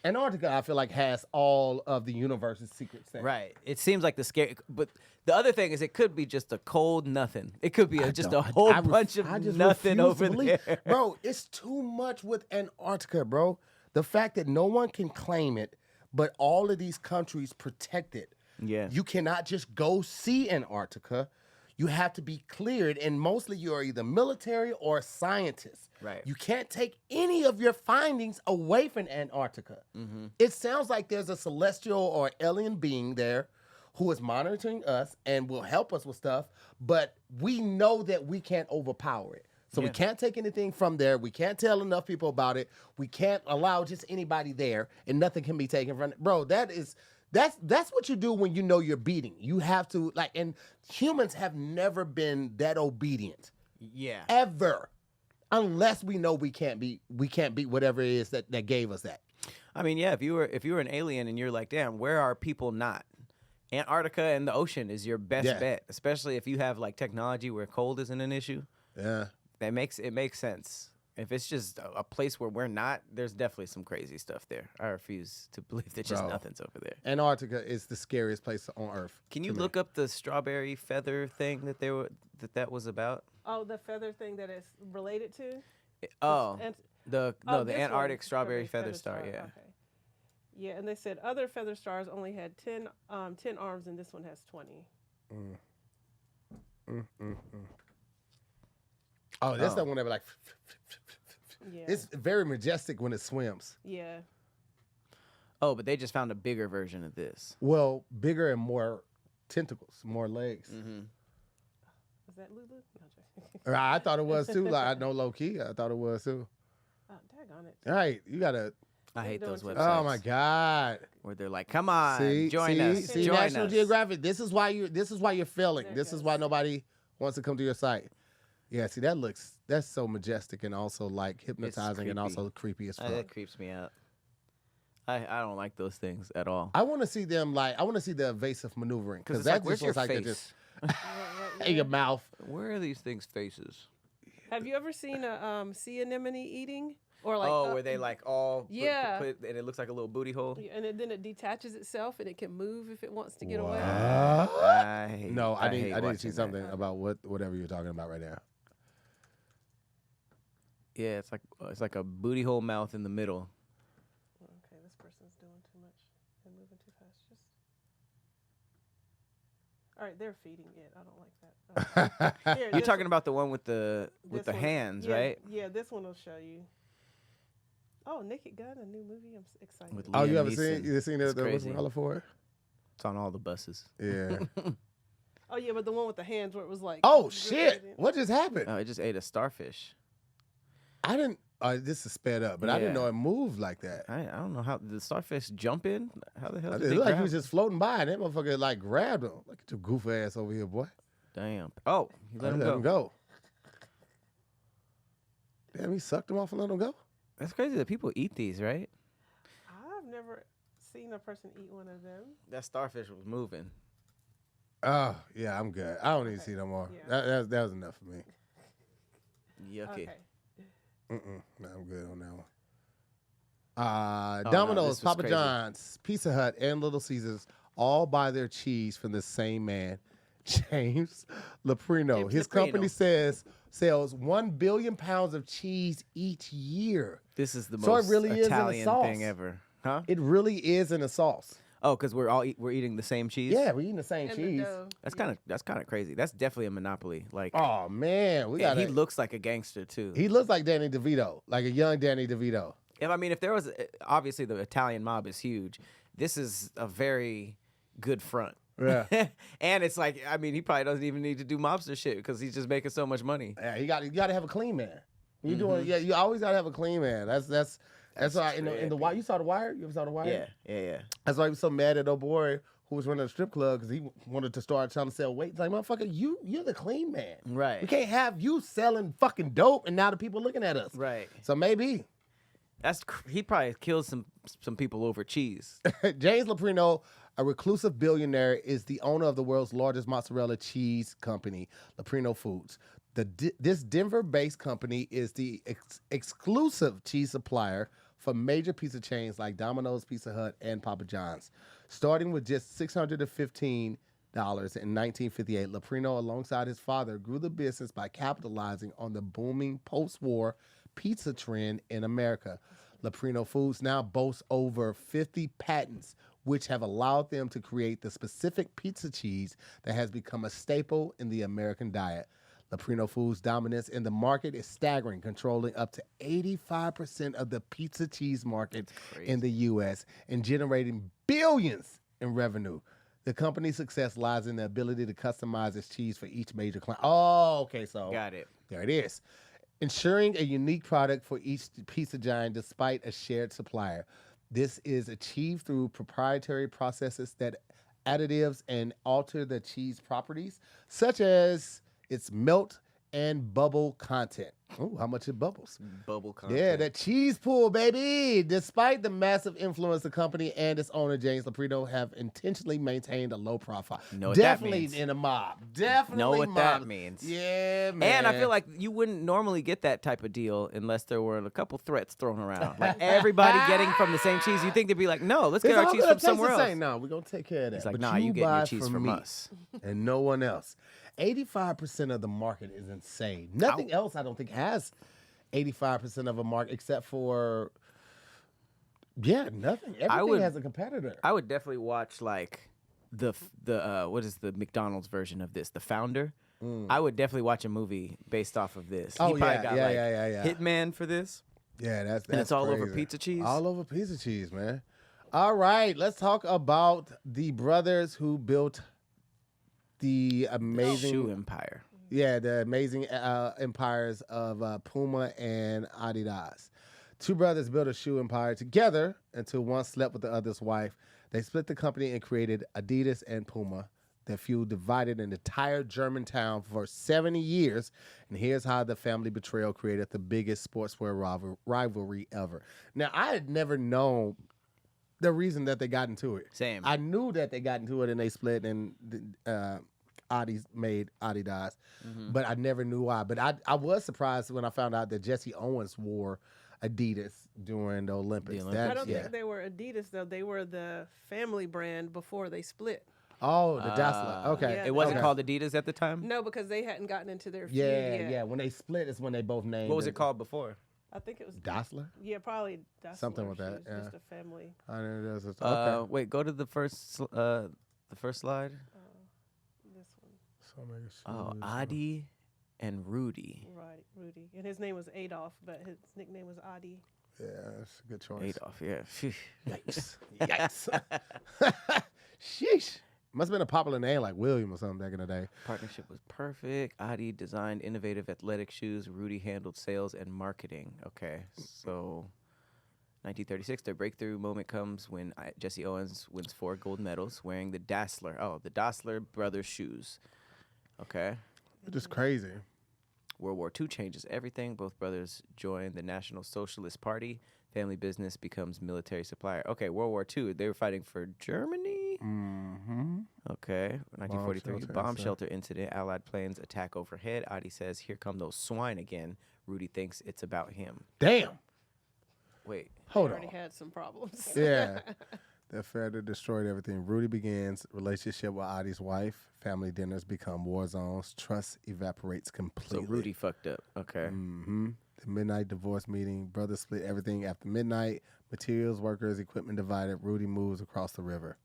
Antarctica. I feel like has all of the universe's secrets there. Right. It seems like the scary, but the other thing is it could be just a cold nothing. It could be just a whole bunch of nothing over there. Bro, it's too much with Antarctica, bro. The fact that no one can claim it, but all of these countries protect it. Yeah. You cannot just go see Antarctica. You have to be cleared, and mostly you are either military or scientists. Right. You can't take any of your findings away from Antarctica. Mm-hmm. It sounds like there's a celestial or alien being there who is monitoring us and will help us with stuff, but we know that we can't overpower it. So we can't take anything from there. We can't tell enough people about it. We can't allow just anybody there, and nothing can be taken from it. Bro, that is That's what you do when you know you're beating. You have to and humans have never been that obedient. Yeah. Ever. Unless we know we can't beat whatever it is that gave us that. I mean, yeah, if you were an alien and you're like, damn, where are people not? Antarctica and the ocean is your best bet, especially if you have like technology where cold isn't an issue. Yeah. It makes sense. If it's just a place where we're not, there's definitely some crazy stuff there. I refuse to believe that just nothing's over there. Antarctica is the scariest place on Earth. Can you look up the strawberry feather thing that was about? Oh, the feather thing that it's related to? The this Antarctic one, strawberry feather star, yeah. Okay. Yeah, and they said other feather stars only had 10 arms, and this one has 20. Oh, that's the one that be like. Yeah. It's very majestic when it swims. Yeah. Oh, but they just found a bigger version of this. Well, bigger and more tentacles, more legs. Mm-hmm. Is that Lulu? No, I thought it was too. Like I know low key. I thought it was too. oh, daggone it. All right, you gotta. I hate those doing websites. Oh my God. Where they're like, "Come on, join us, See, join National us." Geographic. This is why you're failing. There This it is why goes. nobody wants to come to your site. Yeah, see that's so majestic and also like hypnotizing and also creepy as fuck. That creeps me out. I don't like those things at all. I want to see them I want to see the evasive maneuvering Because that where's your looks like face? it just Right, in your mouth. Where are these things' faces? Have you ever seen a sea anemone eating? Or Where they like all put and it looks like a little booty hole. And then it detaches itself and it can move if it wants to get away. I didn't see watching something that. about whatever you're talking about right now. Yeah, it's like a booty hole mouth in the middle. Okay, this person's doing too much and moving too fast. Just all right, they're feeding it. I don't like that. Here, You're this- talking about the one with the this one. hands, Yeah, right? Yeah, this one will show you. Oh, Naked Gun, a new movie. I'm excited. With Oh, you Liam ever Neeson. seen It's the crazy. what's for? It's on all the buses. Yeah. Oh yeah, but the one with the hands where it was like. Oh really shit! crazy. What just happened? Oh, it just ate a starfish. I didn't. This is sped up, but I didn't Yeah. know it moved like that. I don't know how the starfish jump in. How the hell It did they looked like grab he was him? just floating by, and that motherfucker like grabbed him. Look at your goof ass over here, boy. Damn. Oh, he let him Let go. him go. Damn, he sucked him off and let him go. That's crazy that people eat these, right? I've never seen a person eat one of them. That starfish was moving. Oh yeah, I'm good. I don't need to see no more. Yeah. That was enough for me. Yucky. Okay. No, I'm good on that one. no, Domino's, this was Papa crazy. John's, Pizza Hut, and Little Caesars all buy their cheese from the same man, James Leprino. James His Leprino. company sells 1 billion pounds of cheese each year. This is the So it most really is in a Italian sauce. thing ever. Huh? It really is in a sauce. Oh, because we're eating the same cheese? Yeah, we're eating the same And the cheese. dough. That's kind of crazy. That's definitely a monopoly. Like, Oh man, we got. he looks like a gangster too. He looks like Danny DeVito, like a young Danny DeVito. If there was obviously the Italian mob is huge. This is a very good front. Yeah. And it's like, I mean, he probably doesn't even need to do mobster shit because he's just making so much money. Yeah, you got to have a clean man. You Mm-hmm. doing? Yeah, you always got to have a clean man. That's why in the trippy. Wire. You saw the Wire? You ever saw the Wire? Yeah. That's why he was so mad at old boy who was running a strip club because he wanted to start trying to sell weight. It's like, motherfucker, you're the clean man. Right. We can't have you selling fucking dope and now the people looking at us. Right. So maybe He probably killed some people over cheese. James Leprino, a reclusive billionaire, is the owner of the world's largest mozzarella cheese company, Leprino Foods. This Denver-based company is the exclusive cheese supplier for major pizza chains like Domino's, Pizza Hut, and Papa John's. Starting with just $615 in 1958, Leprino, alongside his father, grew the business by capitalizing on the booming post-war pizza trend in America. Leprino Foods now boasts over 50 patents, which have allowed them to create the specific pizza cheese that has become a staple in the American diet. Leprino Foods' dominance in the market is staggering, controlling up to 85% of the pizza cheese market in the U.S. and generating billions in revenue. The company's success lies in the ability to customize its cheese for each major client. Oh, okay, so Got it. there it is. Ensuring a unique product for each pizza giant despite a shared supplier. This is achieved through proprietary processes that additives and alter the cheese properties, such as its melt and bubble content. Oh, how much it bubbles. Bubble content. Yeah, that cheese pool, baby. Despite the massive influence, the company and its owner, James Loprino, have intentionally maintained a low profile. Know what that Definitely means. in a mob. Definitely Know what mob. that means. Yeah, man. And I feel like you wouldn't normally get that type of deal unless there were a couple threats thrown around. Like everybody getting from the same cheese. You think they'd be like, no, let's get It's our all cheese gonna from taste somewhere the else. same. No, we're going to take care of that. He's like, But nah, you getting buy your cheese from me us. and no one else. 85% of the market is insane. Nothing else, I don't think, has 85% of a market except for, nothing. Everything has a competitor. I would definitely watch like the what is the McDonald's version of this? The Founder. I would definitely watch a movie based off of this. Oh, He probably yeah, got yeah, like yeah. Hitman for this. Yeah, that's And it's all over crazy. pizza cheese? All over pizza cheese, man. All right, let's talk about the brothers who built the amazing Shoe empire. Yeah, the amazing empires of Puma and Adidas. Two brothers built a shoe empire together until one slept with the other's wife. They split the company and created Adidas and Puma. Their feud divided an entire German town for 70 years. And here's how the family betrayal created the biggest sportswear rivalry ever. Now, I had never known the reason that they got into it. Same. I knew that they got into it and they split and Adidas made Adidas, but I never knew why. But I was surprised when I found out that Jesse Owens wore Adidas during the Olympics. I don't think they were Adidas, though. They were the family brand before they split. Oh, the Dassler. Okay. Yeah, It wasn't okay. called Adidas at the time? No, because they hadn't gotten into their feud Yeah, yet. yeah. When they split is when they both named What was it called before? I think it was Dassler? Yeah, probably Dassler Something with that, shoes, yeah. Just a family. I know it is. Okay. Wait, go to the first slide. This one, So many Oh, shoes. Adi and Rudy. right, Rudy, and his name was Adolf, but his nickname was Adi. Yeah, that's a good choice. Adolf, yeah. Phew. Yikes. Yikes. Sheesh. Must have been a popular name like William or something back in the day. Partnership was perfect. Adi designed innovative athletic shoes. Rudy handled sales and marketing. Okay, so 1936, their breakthrough moment comes when Jesse Owens wins 4 gold medals wearing the Dassler. Oh, the Dassler brothers shoes. Okay. Just crazy. World War II changes everything. Both brothers join the National Socialist Party. Family business becomes military supplier. Okay, World War II, they were fighting for Germany? Mm-hmm. Okay, 1943, shelter bomb incident. shelter incident. Allied planes attack overhead. Adi says, here come those swine again. Rudy thinks it's about him. Damn. Wait, Hold Already on. had some problems. Yeah. The affair that destroyed everything. Rudy begins relationship with Adi's wife. Family dinners become war zones. Trust evaporates so completely. Rudy fucked up. Okay. Mm-hmm. The midnight divorce meeting. Brothers split everything after midnight. Materials, workers, equipment divided. Rudy moves across the river.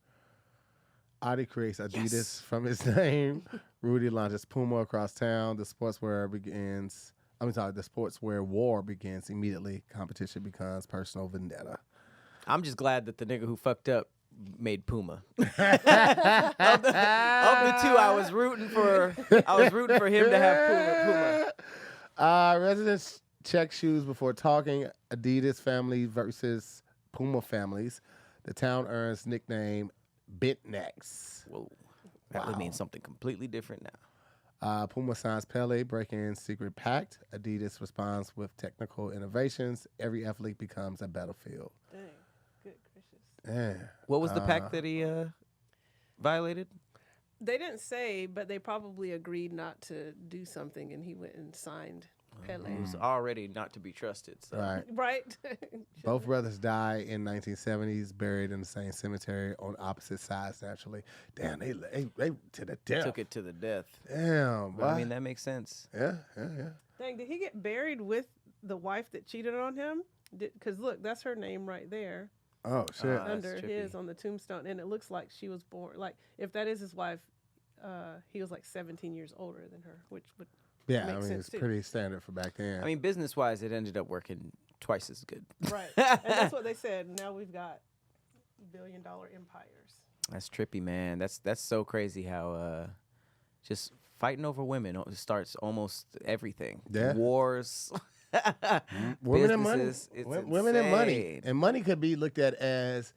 Adi creates Adidas from his name. Rudy launches Puma across town. The sportswear war begins immediately. Competition becomes personal vendetta. I'm just glad that the nigga who fucked up made Puma. of the two, I was rooting for him to have Puma. Residents check shoes before talking. Adidas family versus Puma families. The town earns nickname Bent Necks. Whoa. That would mean something completely different now. Puma signs Pele, breaking secret pact. Adidas responds with technical innovations. Every athlete becomes a battlefield. Dang, good gracious. Yeah. What was the pact that he violated? They didn't say, but they probably agreed not to do something, and he went and signed Pele. He was already not to be trusted. So. Right. Right? Both brothers die in 1970s, buried in the same cemetery on opposite sides, naturally. Damn, they to the death. Took it to the death. Damn, But, I mean, that makes sense. yeah. Dang, did he get buried with the wife that cheated on him? Because look, that's her name right there Oh, shit. That's under trippy. his on the tombstone, and it looks like she was born. Like, if that is his wife, he was like 17 years older than her, which would Yeah, makes I mean, sense, it's too. pretty standard for back then. I mean, business-wise, it ended up working twice as good. right. And that's what they said. Now we've got billion-dollar empires. That's trippy, man. That's so crazy how just fighting over women starts almost everything. Yeah. Wars. Women and money. Businesses, it's Women and money. insane. And money could be looked at as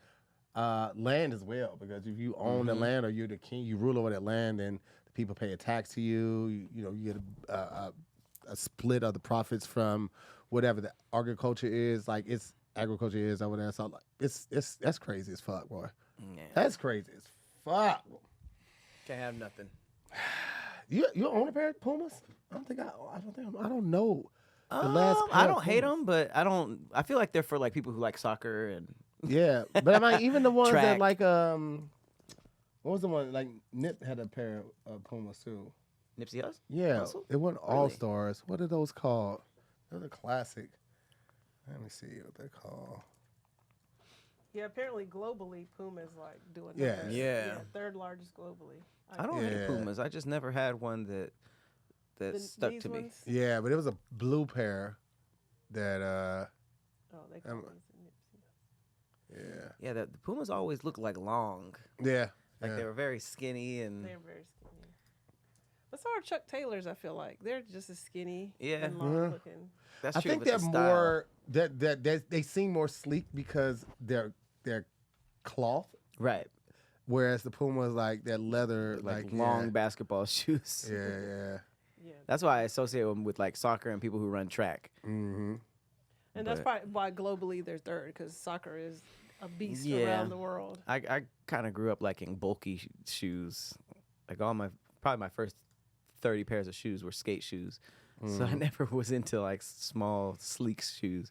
land as well, because if you own the land or you're the king, you rule over that land, then the people pay a tax to you. You get a split of the profits from whatever the agriculture is. Like agriculture is over there. So like, that's crazy as fuck, boy. Yeah. That's crazy as fuck. Can't have nothing. You own a pair of Pumas? I don't know. The last pair I of don't hate Pumas. them, but I feel like they're for like people who like soccer and Yeah, but I mean, even the ones that Track. like what was the one like Nip had a pair of Pumas too. Nipsey Hussle. Yeah, Hussle? it wasn't All Stars. What are those called? They're a classic. Let me see what they're called. Yeah, apparently globally, Puma is like doing Yeah. numbers. Yeah. third largest globally. I don't Yeah. hate Pumas. I just never had one that stuck These to me. ones? Yeah, but it was a blue pair that Oh, they call Um, these Nipsey. Yeah, the Pumas always look like long. yeah. Like yeah. they were very skinny and They're very skinny. But so are Chuck Taylors, I feel like. They're just as skinny Yeah. and long looking. that's I true. think but it's they're the style. more that they seem more sleek because they're cloth, right. whereas the Puma is like that leather, Like, like long basketball shoes. Yeah. Yeah. That's why I associate them with like soccer and people who run track. Mm-hmm. And that's But- probably why globally they're third, because soccer is a beast Yeah. around the world. I kind of grew up liking bulky shoes. Like probably my first 30 pairs of shoes were skate shoes. So I never was into like small, sleek shoes.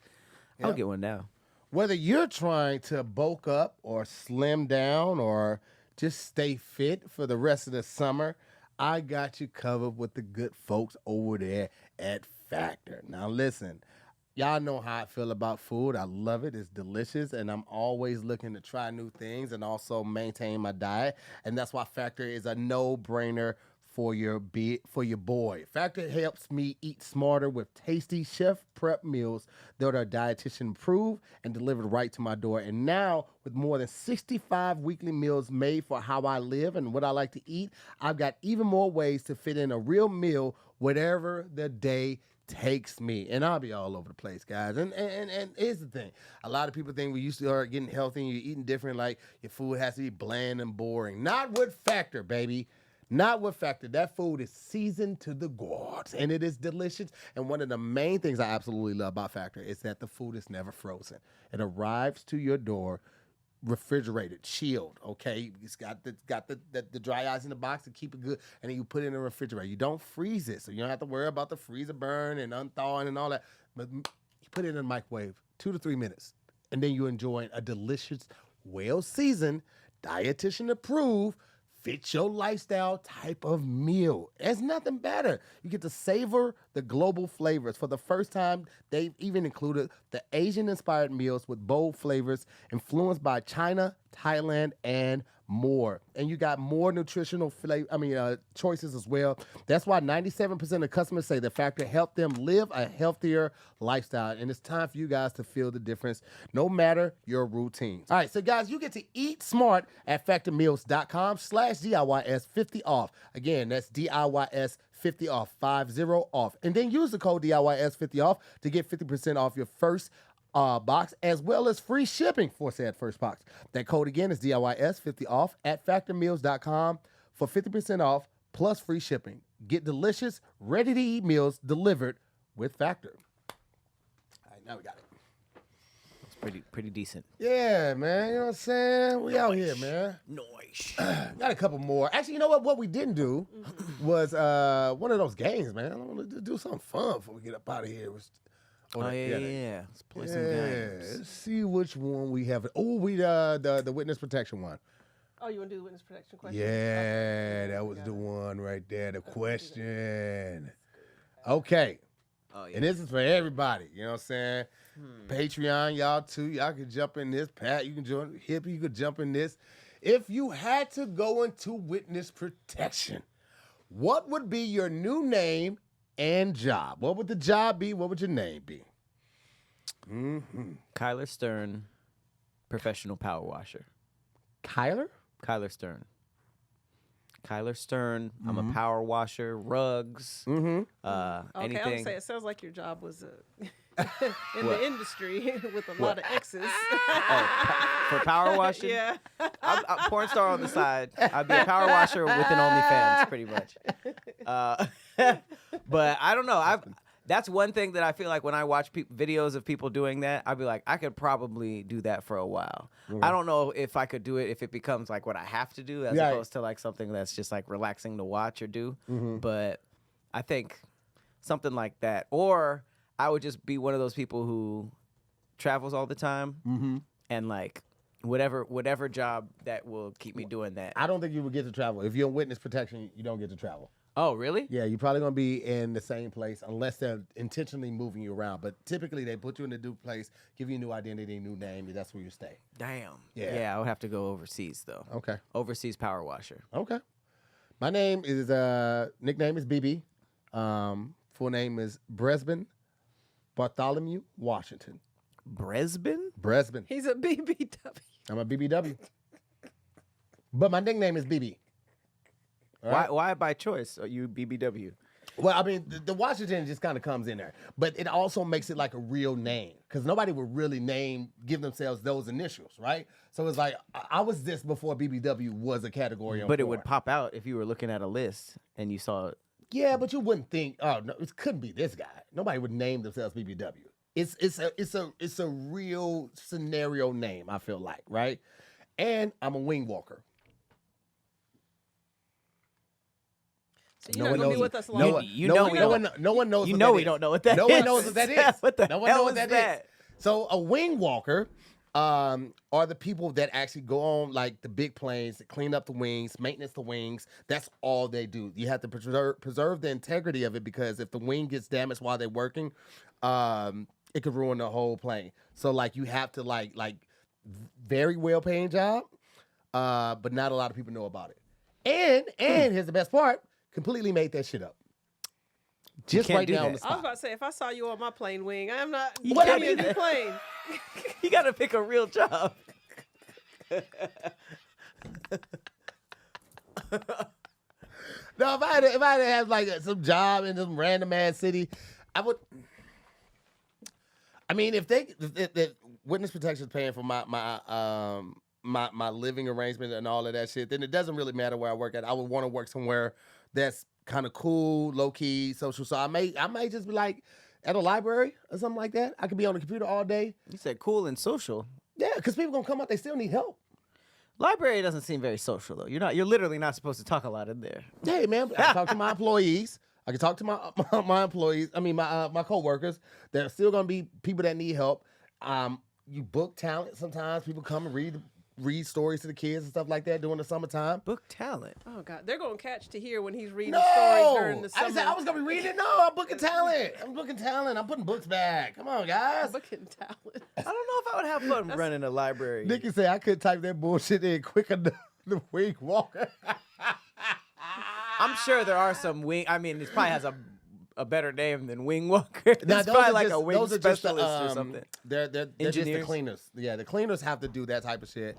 I'll Yep. get one now. Whether you're trying to bulk up or slim down or just stay fit for the rest of the summer, I got you covered with the good folks over there at Factor. Now listen, y'all know how I feel about food. I love it. It's delicious, and I'm always looking to try new things and also maintain my diet. And that's why Factor is a no-brainer for your boy. Factor helps me eat smarter with tasty chef prep meals that are dietitian approved and delivered right to my door. And now, with more than 65 weekly meals made for how I live and what I like to eat, I've got even more ways to fit in a real meal whatever the day takes me. And I'll be all over the place, guys. And here's the thing. A lot of people think we used to start getting healthy and you're eating different, like your food has to be bland and boring. Not with Factor, baby. Not with Factor. That food is seasoned to the gourds, and it is delicious. And one of the main things I absolutely love about Factor is that the food is never frozen. It arrives to your door refrigerated, chilled, okay? It's got the dry ice in the box to keep it good, and then you put it in the refrigerator. You don't freeze it, so you don't have to worry about the freezer burn and unthawing and all that. But you put it in the microwave 2 to 3 minutes, and then you enjoy a delicious, well-seasoned, dietitian-approved, fit your lifestyle type of meal. There's nothing better. You get to savor the global flavors. For the first time, they've even included the Asian-inspired meals with bold flavors influenced by China, Thailand, and more. And you got more nutritional choices as well. That's why 97% of customers say the Factor helped them live a healthier lifestyle. And it's time for you guys to feel the difference, no matter your routines. All right, so guys, you get to eat smart at factormeals.com/DIYS50 off. Again, that's DIYS 50 off, 50 off. And then use the code DIYS50 off to get 50% off your first box, as well as free shipping for said first box. That code again is DIYS50 off at factormeals.com for 50% off plus free shipping. Get delicious, ready to eat meals delivered with Factor. All right, now we got it. It's pretty decent. Yeah, man. You know what I'm saying? We out here, man. Nice. Got a couple more. Actually, you know what? What we didn't do was one of those games, man. I want to do something fun before we get up out of here. Yeah. Let's play some games. Let's see which one we have. Oh, we the witness protection one. Oh, you want to do the witness protection question? Yeah, that was the one right there. The question. Okay. Oh yeah. And this is for everybody. You know what I'm saying? Patreon, y'all too. Y'all can jump in this. Pat, you can join. Hippie, you could jump in this. If you had to go into witness protection, what would be your new name and job? What would the job be? What would your name be? Kyler Stern, professional power washer. Kyler? Kyler Stern. Kyler Stern. I'm Mm-hmm. a power washer, rugs. Okay, Anything. I would say it sounds like your job was in the industry with a lot of X's. For power washing? Yeah. I'm porn star on the side. I'd be a power washer with an OnlyFans, pretty much. But I don't know. That's one thing that I feel like when I watch videos of people doing that, I'd be like, I could probably do that for a while. I don't know if I could do it if it becomes like what I have to do as opposed to like something that's just like relaxing to watch or do. But I think something like that. Or I would just be one of those people who travels all the time and like whatever job that will keep me doing that. I don't think you would get to travel. If you're in witness protection, you don't get to travel. Oh, really? Yeah, you're probably going to be in the same place unless they're intentionally moving you around. But typically, they put you in a new place, give you a new identity, new name, and that's where you stay. Damn. Yeah. Yeah, I would have to go overseas, though. Okay. Overseas power washer. Okay. My name is, nickname is BB. Full name is Bresban Bartholomew Washington. Bresban? Bresban. He's a BBW. I'm a BBW. But my nickname is BB. All right? Why by choice are you BBW? Well, I mean, the Washington just kind of comes in there, but it also makes it like a real name because nobody would really give themselves those initials, right? So it's like I was this before BBW was a category. But it would pop out if you were looking at a list and you saw it. Yeah, but you wouldn't think, oh no, it couldn't be this guy. Nobody would name themselves BBW. It's a real scenario name. I feel like, right? And I'm a wing walker. So you're not gonna be with us long. No one knows. You know we don't know what that is. No one knows what that is. What the no one hell knows what is that is. So a wing walker are the people that actually go on like the big planes, clean up the wings, maintenance the wings. That's all they do. You have to preserve the integrity of it because if the wing gets damaged while they're working, it could ruin the whole plane. So like you have to like very well paying job, but not a lot of people know about it. And here's the best part. Completely made that shit up. Just right now on the I was spot. about to say, if I saw you on my plane wing, I'm not. You Give can't me a do new that. plane. You got to pick a real job. No, if I had to have like some job in some random ass city, I would. I mean, if witness protection is paying for my living arrangement and all of that shit, then it doesn't really matter where I work at. I would want to work somewhere that's kind of cool, low key, social. So I may just be like at a library or something like that. I could be on the computer all day. You said cool and social. Yeah, because people gonna come out, they still need help. Library doesn't seem very social though. You're literally not supposed to talk a lot in there. Hey man, I can talk to my employees. I can talk to my employees. I mean my coworkers. There are still gonna be people that need help. You book talent sometimes. People come and read stories to the kids and stuff like that during the summertime. Book talent. Oh God, they're gonna catch Tahir when he's reading No, stories during the I summer. said I was gonna be reading it. No, I'm booking talent. I'm putting books back. Come on, guys. Booking talent. I don't know if I would have fun running a library. Nikki said I couldn't type that bullshit in quick enough. The wing walker. I'm sure there are some wing. I mean, it probably has a better name than wing walker. Now, It's those probably are like just- a wing those are just specialist the, or something. They're just the Engineers? cleaners. Yeah, the cleaners have to do that type of shit.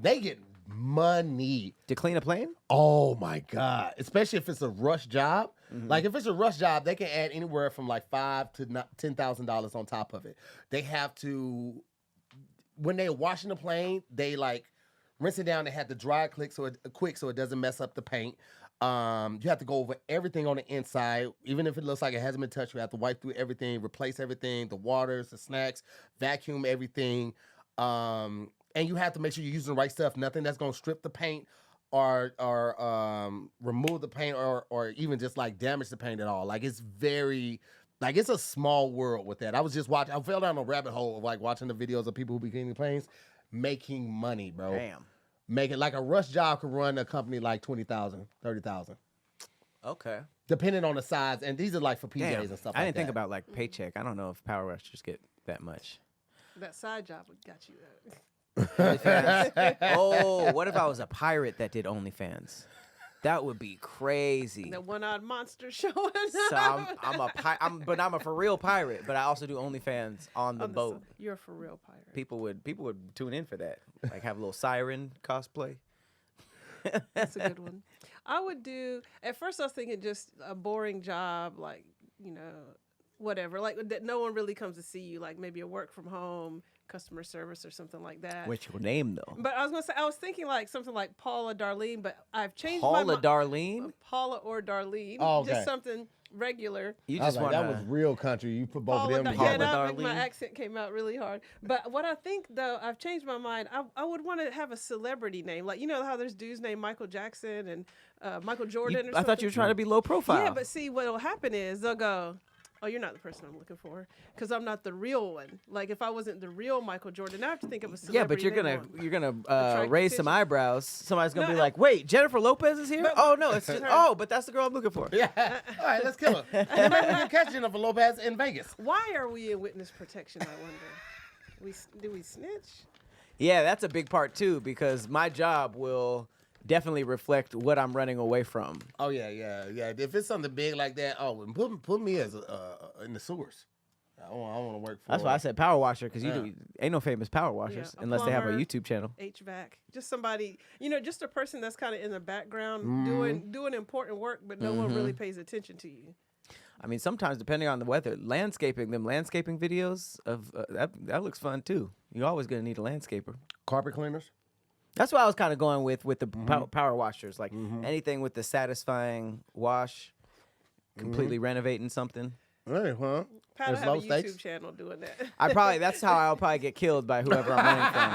They get money. To clean a plane? Oh my God. Especially if it's a rush job. Mm-hmm. Like if it's a rush job, they can add anywhere from like $5,000 to $10,000 on top of it. They have to, when they're washing the plane, they like rinse it down. They have to dry it quick so it doesn't mess up the paint. You have to go over everything on the inside. Even if it looks like it hasn't been touched, you have to wipe through everything, replace everything, the waters, the snacks, vacuum everything. And you have to make sure you're using the right stuff. Nothing that's gonna strip the paint or remove the paint or even just like damage the paint at all. Like it's very like it's a small world with that. I was just watching. I fell down a rabbit hole of like watching the videos of people who be cleaning planes, making money, bro. Damn. Making like a rush job could run a company like 20,000, 30,000, Okay. depending on the size. And these are like for PJs Damn. and stuff. I like didn't think that. about like paycheck. I don't know if power rushers get that much. That side job would got you that. OnlyFans. Oh, what if I was a pirate that did OnlyFans? That would be crazy. The one-eyed monster showing So I'm a for real pirate, but I also do OnlyFans on the boat. You're a for real pirate. People would tune in for that. Like have a little siren cosplay. That's a good one. I would do. At first, I was thinking just a boring job, like whatever, like that. No one really comes to see you, like maybe a work from home, customer service, or something like that. What's your name though? But I was gonna say, I was thinking like something like Paula Darlene, but I've changed Paula my Darlene. Paula or Darlene. Oh, okay. Just something regular. You I was just like, want that was real country. You put both Paula of them Dar- yeah, together. that, my Darlene. accent came out really hard. But what I think though, I've changed my mind. I would want to have a celebrity name, like how there's dudes named Michael Jackson and Michael Jordan. Or something. I thought you were trying to be low profile. Yeah, but see, what'll happen is they'll go, "Oh, you're not the person I'm looking for," because I'm not the real one. Like if I wasn't the real Michael Jordan, I have to think of a celebrity. Yeah, but you're gonna Attract raise some attention. eyebrows. Somebody's gonna No, be like, "Wait, Jennifer Lopez is here?" But- Oh no, it's just Her. but that's the girl I'm looking for. Yeah. All right, let's kill her. And then maybe we can catch Jennifer Lopez in Vegas. Why are we in witness protection? I wonder. Do we snitch? Yeah, that's a big part too because my job will definitely reflect what I'm running away from. Oh yeah. If it's something big like that, put me as in the sewers. I want to work for. That's why I said power washer because Yeah. ain't no famous power washers a unless they have a plumber. YouTube channel. HVAC, just somebody, just a person that's kind of in the background doing important work, but no one really pays attention to you. I mean, sometimes depending on the weather, landscaping videos of that looks fun too. You're always gonna need a landscaper. Carpet cleaners. That's what I was kind of going with the power washers, like anything with the satisfying wash, completely renovating something. Hey, huh? Pat It's have a low YouTube stakes. channel doing that. That's how I'll probably get killed by whoever I'm running from.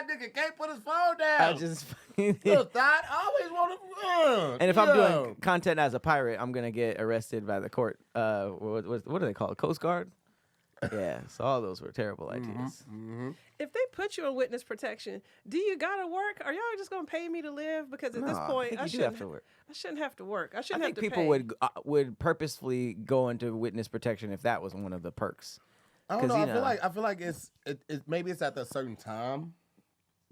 Nigga can't put his phone down. I just Little thought. I always want to. and if I'm doing content as a pirate, I'm gonna get arrested by the court. What do they call it? Coast Guard. Yeah, so all those were terrible ideas. If they put you on witness protection, do you gotta work? Are y'all just gonna pay me to live? Because at this No, point, I think you do have to work. I shouldn't have to work. I I shouldn't think have to people pay. would purposefully go into witness protection if that was one of the perks. I don't know. 'Cause, I feel like it's maybe it's at a certain time.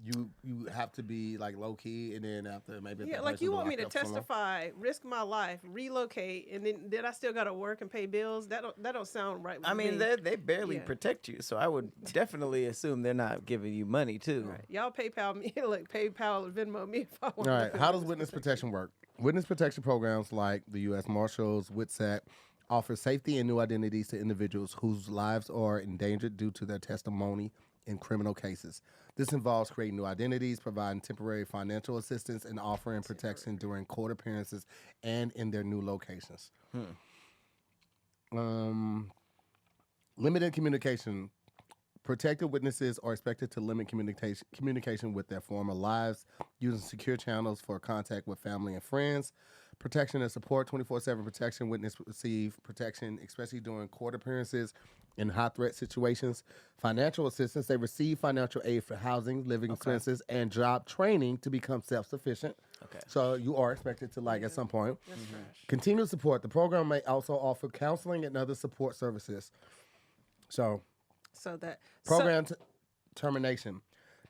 You have to be like low key, and then after maybe if Yeah, the like person you been want me to locked up so long. testify, risk my life, relocate, and then I still gotta work and pay bills. That don't sound right. With I mean, me. they barely Yeah. protect you, so I would definitely assume they're not giving you money too. Right. Y'all PayPal me, like PayPal or Venmo me if I want. All right, how does witness protection work? Witness protection programs like the U.S. Marshals, WITSAC, offer safety and new identities to individuals whose lives are endangered due to their testimony in criminal cases. This involves creating new identities, providing temporary financial assistance, and offering protection during court appearances and in their new locations. Limited communication. Protected witnesses are expected to limit communication with their former lives, using secure channels for contact with family and friends. Protection and support, 24/7 protection. Witness receive protection, especially during court appearances in high threat situations. Financial assistance, they receive financial aid for housing, living expenses, and job training to become self-sufficient. Okay. So you are expected to, at some point. That's trash. Continued support. The program may also offer counseling and other support services. So program termination.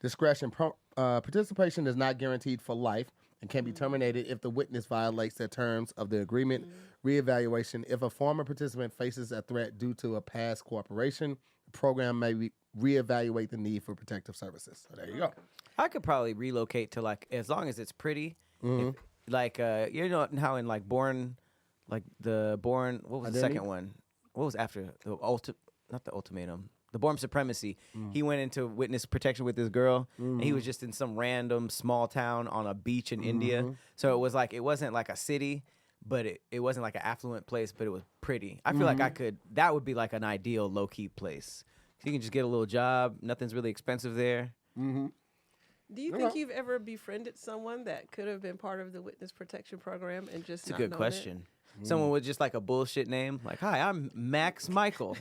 Discretion. Participation is not guaranteed for life and can be terminated if the witness violates the terms of the agreement. Reevaluation. If a former participant faces a threat due to a past cooperation, the program may reevaluate the need for protective services. So there you go. I could probably relocate to as long as it's pretty. If, you know how in Born, what was the Identity? second one? What was after not the ultimatum? The Born Supremacy. He went into witness protection with this girl, and he was just in some random small town on a beach in India. So it was it wasn't like a city, but it wasn't like an affluent place, but it was pretty. I feel like that would be like an ideal low key place. So you can just get a little job. Nothing's really expensive there. Do you think you've ever befriended someone that could have been part of the witness protection program and just It's a not good known question. Someone with just a bullshit name, hi, I'm Max Michael.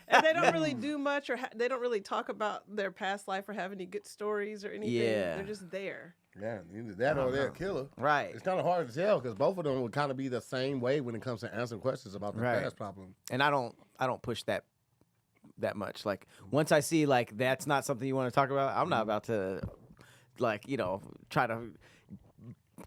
And they don't really do much, or they don't really talk about their past life or have any good stories or anything. Yeah. They're just there. Yeah, either that or they're a killer. Right. It's kind of hard to tell because both of them would kind of be the same way when it comes to answering questions about the Right. past problem. And I don't push that much. Once I see that's not something you want to talk about, I'm not about to try to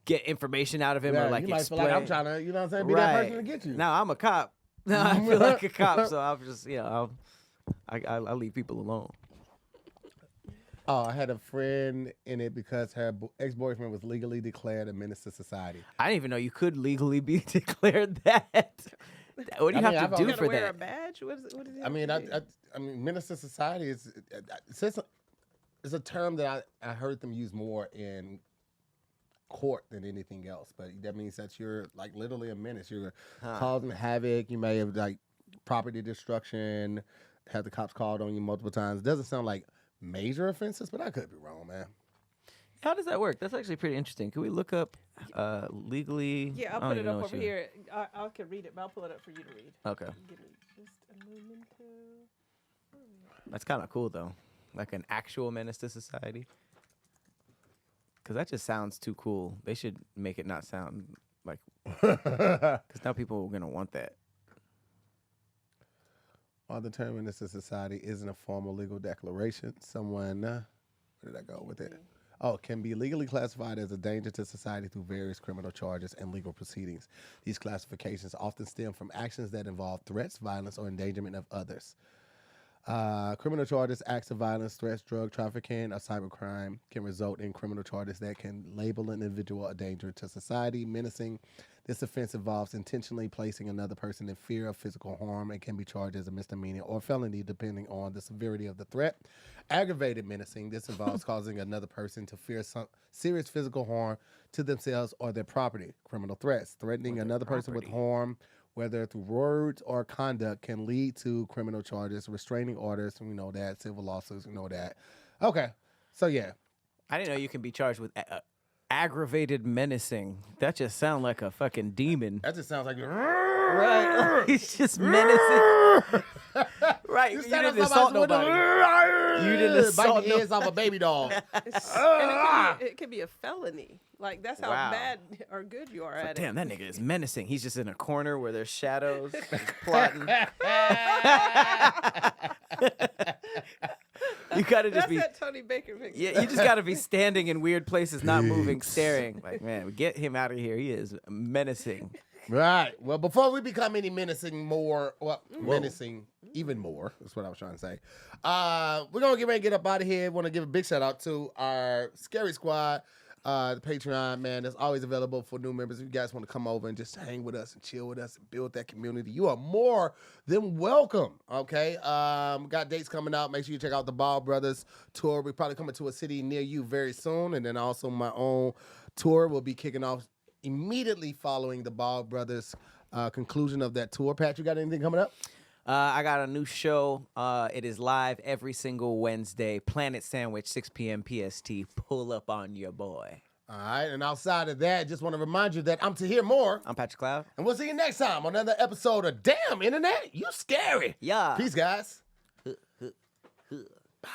get information out of him Yeah, or you might feel explain. like I'm trying to, you know what I'm saying, be that person to get you. Now I'm a cop. Now I feel like a cop, so I'm just I'll leave people alone. Oh, I had a friend in it because her ex-boyfriend was legally declared a menace to society. I didn't even know you could legally be declared that. What do you have to do You gotta for wear that? a badge? What is it? I mean, I mean, menace to society is it's a term that I heard them use more in court than anything else. But that means that you're like literally a menace. You're causing havoc. You may have like property destruction. Have the cops called on you multiple times. It doesn't sound like major offenses, but I could be wrong, man. How does that work? That's actually pretty interesting. Can we look up legally? Yeah, I I'll don't put it even know up what over you- here. I can read it, but I'll pull it up for you to read. Okay. Give me just a moment. That's kind of cool though, like an actual menace to society. Because that just sounds too cool. They should make it not sound like. Because now people are gonna want that. While the term menace to society isn't a formal legal declaration, someone, where did I go with it? Oh, can be legally classified as a danger to society through various criminal charges and legal proceedings. These classifications often stem from actions that involve threats, violence, or endangerment of others. Criminal charges, acts of violence, threats, drug trafficking, or cybercrime can result in criminal charges that can label an individual a danger to society, menacing. This offense involves intentionally placing another person in fear of physical harm and can be charged as a misdemeanor or felony depending on the severity of the threat. Aggravated menacing. This involves causing another person to fear some serious physical harm to themselves or their property. Criminal threats. Threatening another person with harm, whether through words or conduct, can lead to criminal charges. Restraining orders, we know that. Civil lawsuits, we know that. Okay, so yeah. I didn't know you can be charged with aggravated menacing. That just sounds like a fucking demon. That just sounds like Right. He's just menacing. Right. You didn't assault nobody. You didn't assault Bite the ears off a baby dog. And it could be a felony. Like that's how Wow. bad or good you are at Damn, it. that nigga is menacing. He's just in a corner where there's shadows. He's plotting. You gotta just That's be. that Tony Baker picture. Yeah, you just gotta be standing in weird places, not moving, staring. Like, man, get him out of here. He is menacing. Right. Well, before we become any menacing more, menacing even more, that's what I was trying to say. We're going to get ready to get up out of here. Want to give a big shout out to our Scary Squad, the Patreon, man, that's always available for new members. If you guys want to come over and just hang with us and chill with us and build that community, you are more than welcome, okay? Got dates coming out. Make sure you check out the Ball Brothers tour. We're probably coming to a city near you very soon, and then also my own tour will be kicking off immediately following the Ball Brothers conclusion of that tour. Pat, you got anything coming up? I got a new show. It is live every single Wednesday. Planet Sandwich, 6 p.m. PST. Pull up on your boy. All right, and outside of that, just want to remind you that I'm Tahir Moore, I'm Patrick Cloud. and we'll see you next time on another episode of Damn Internet, You Scary. Yeah. Peace, guys. Bye.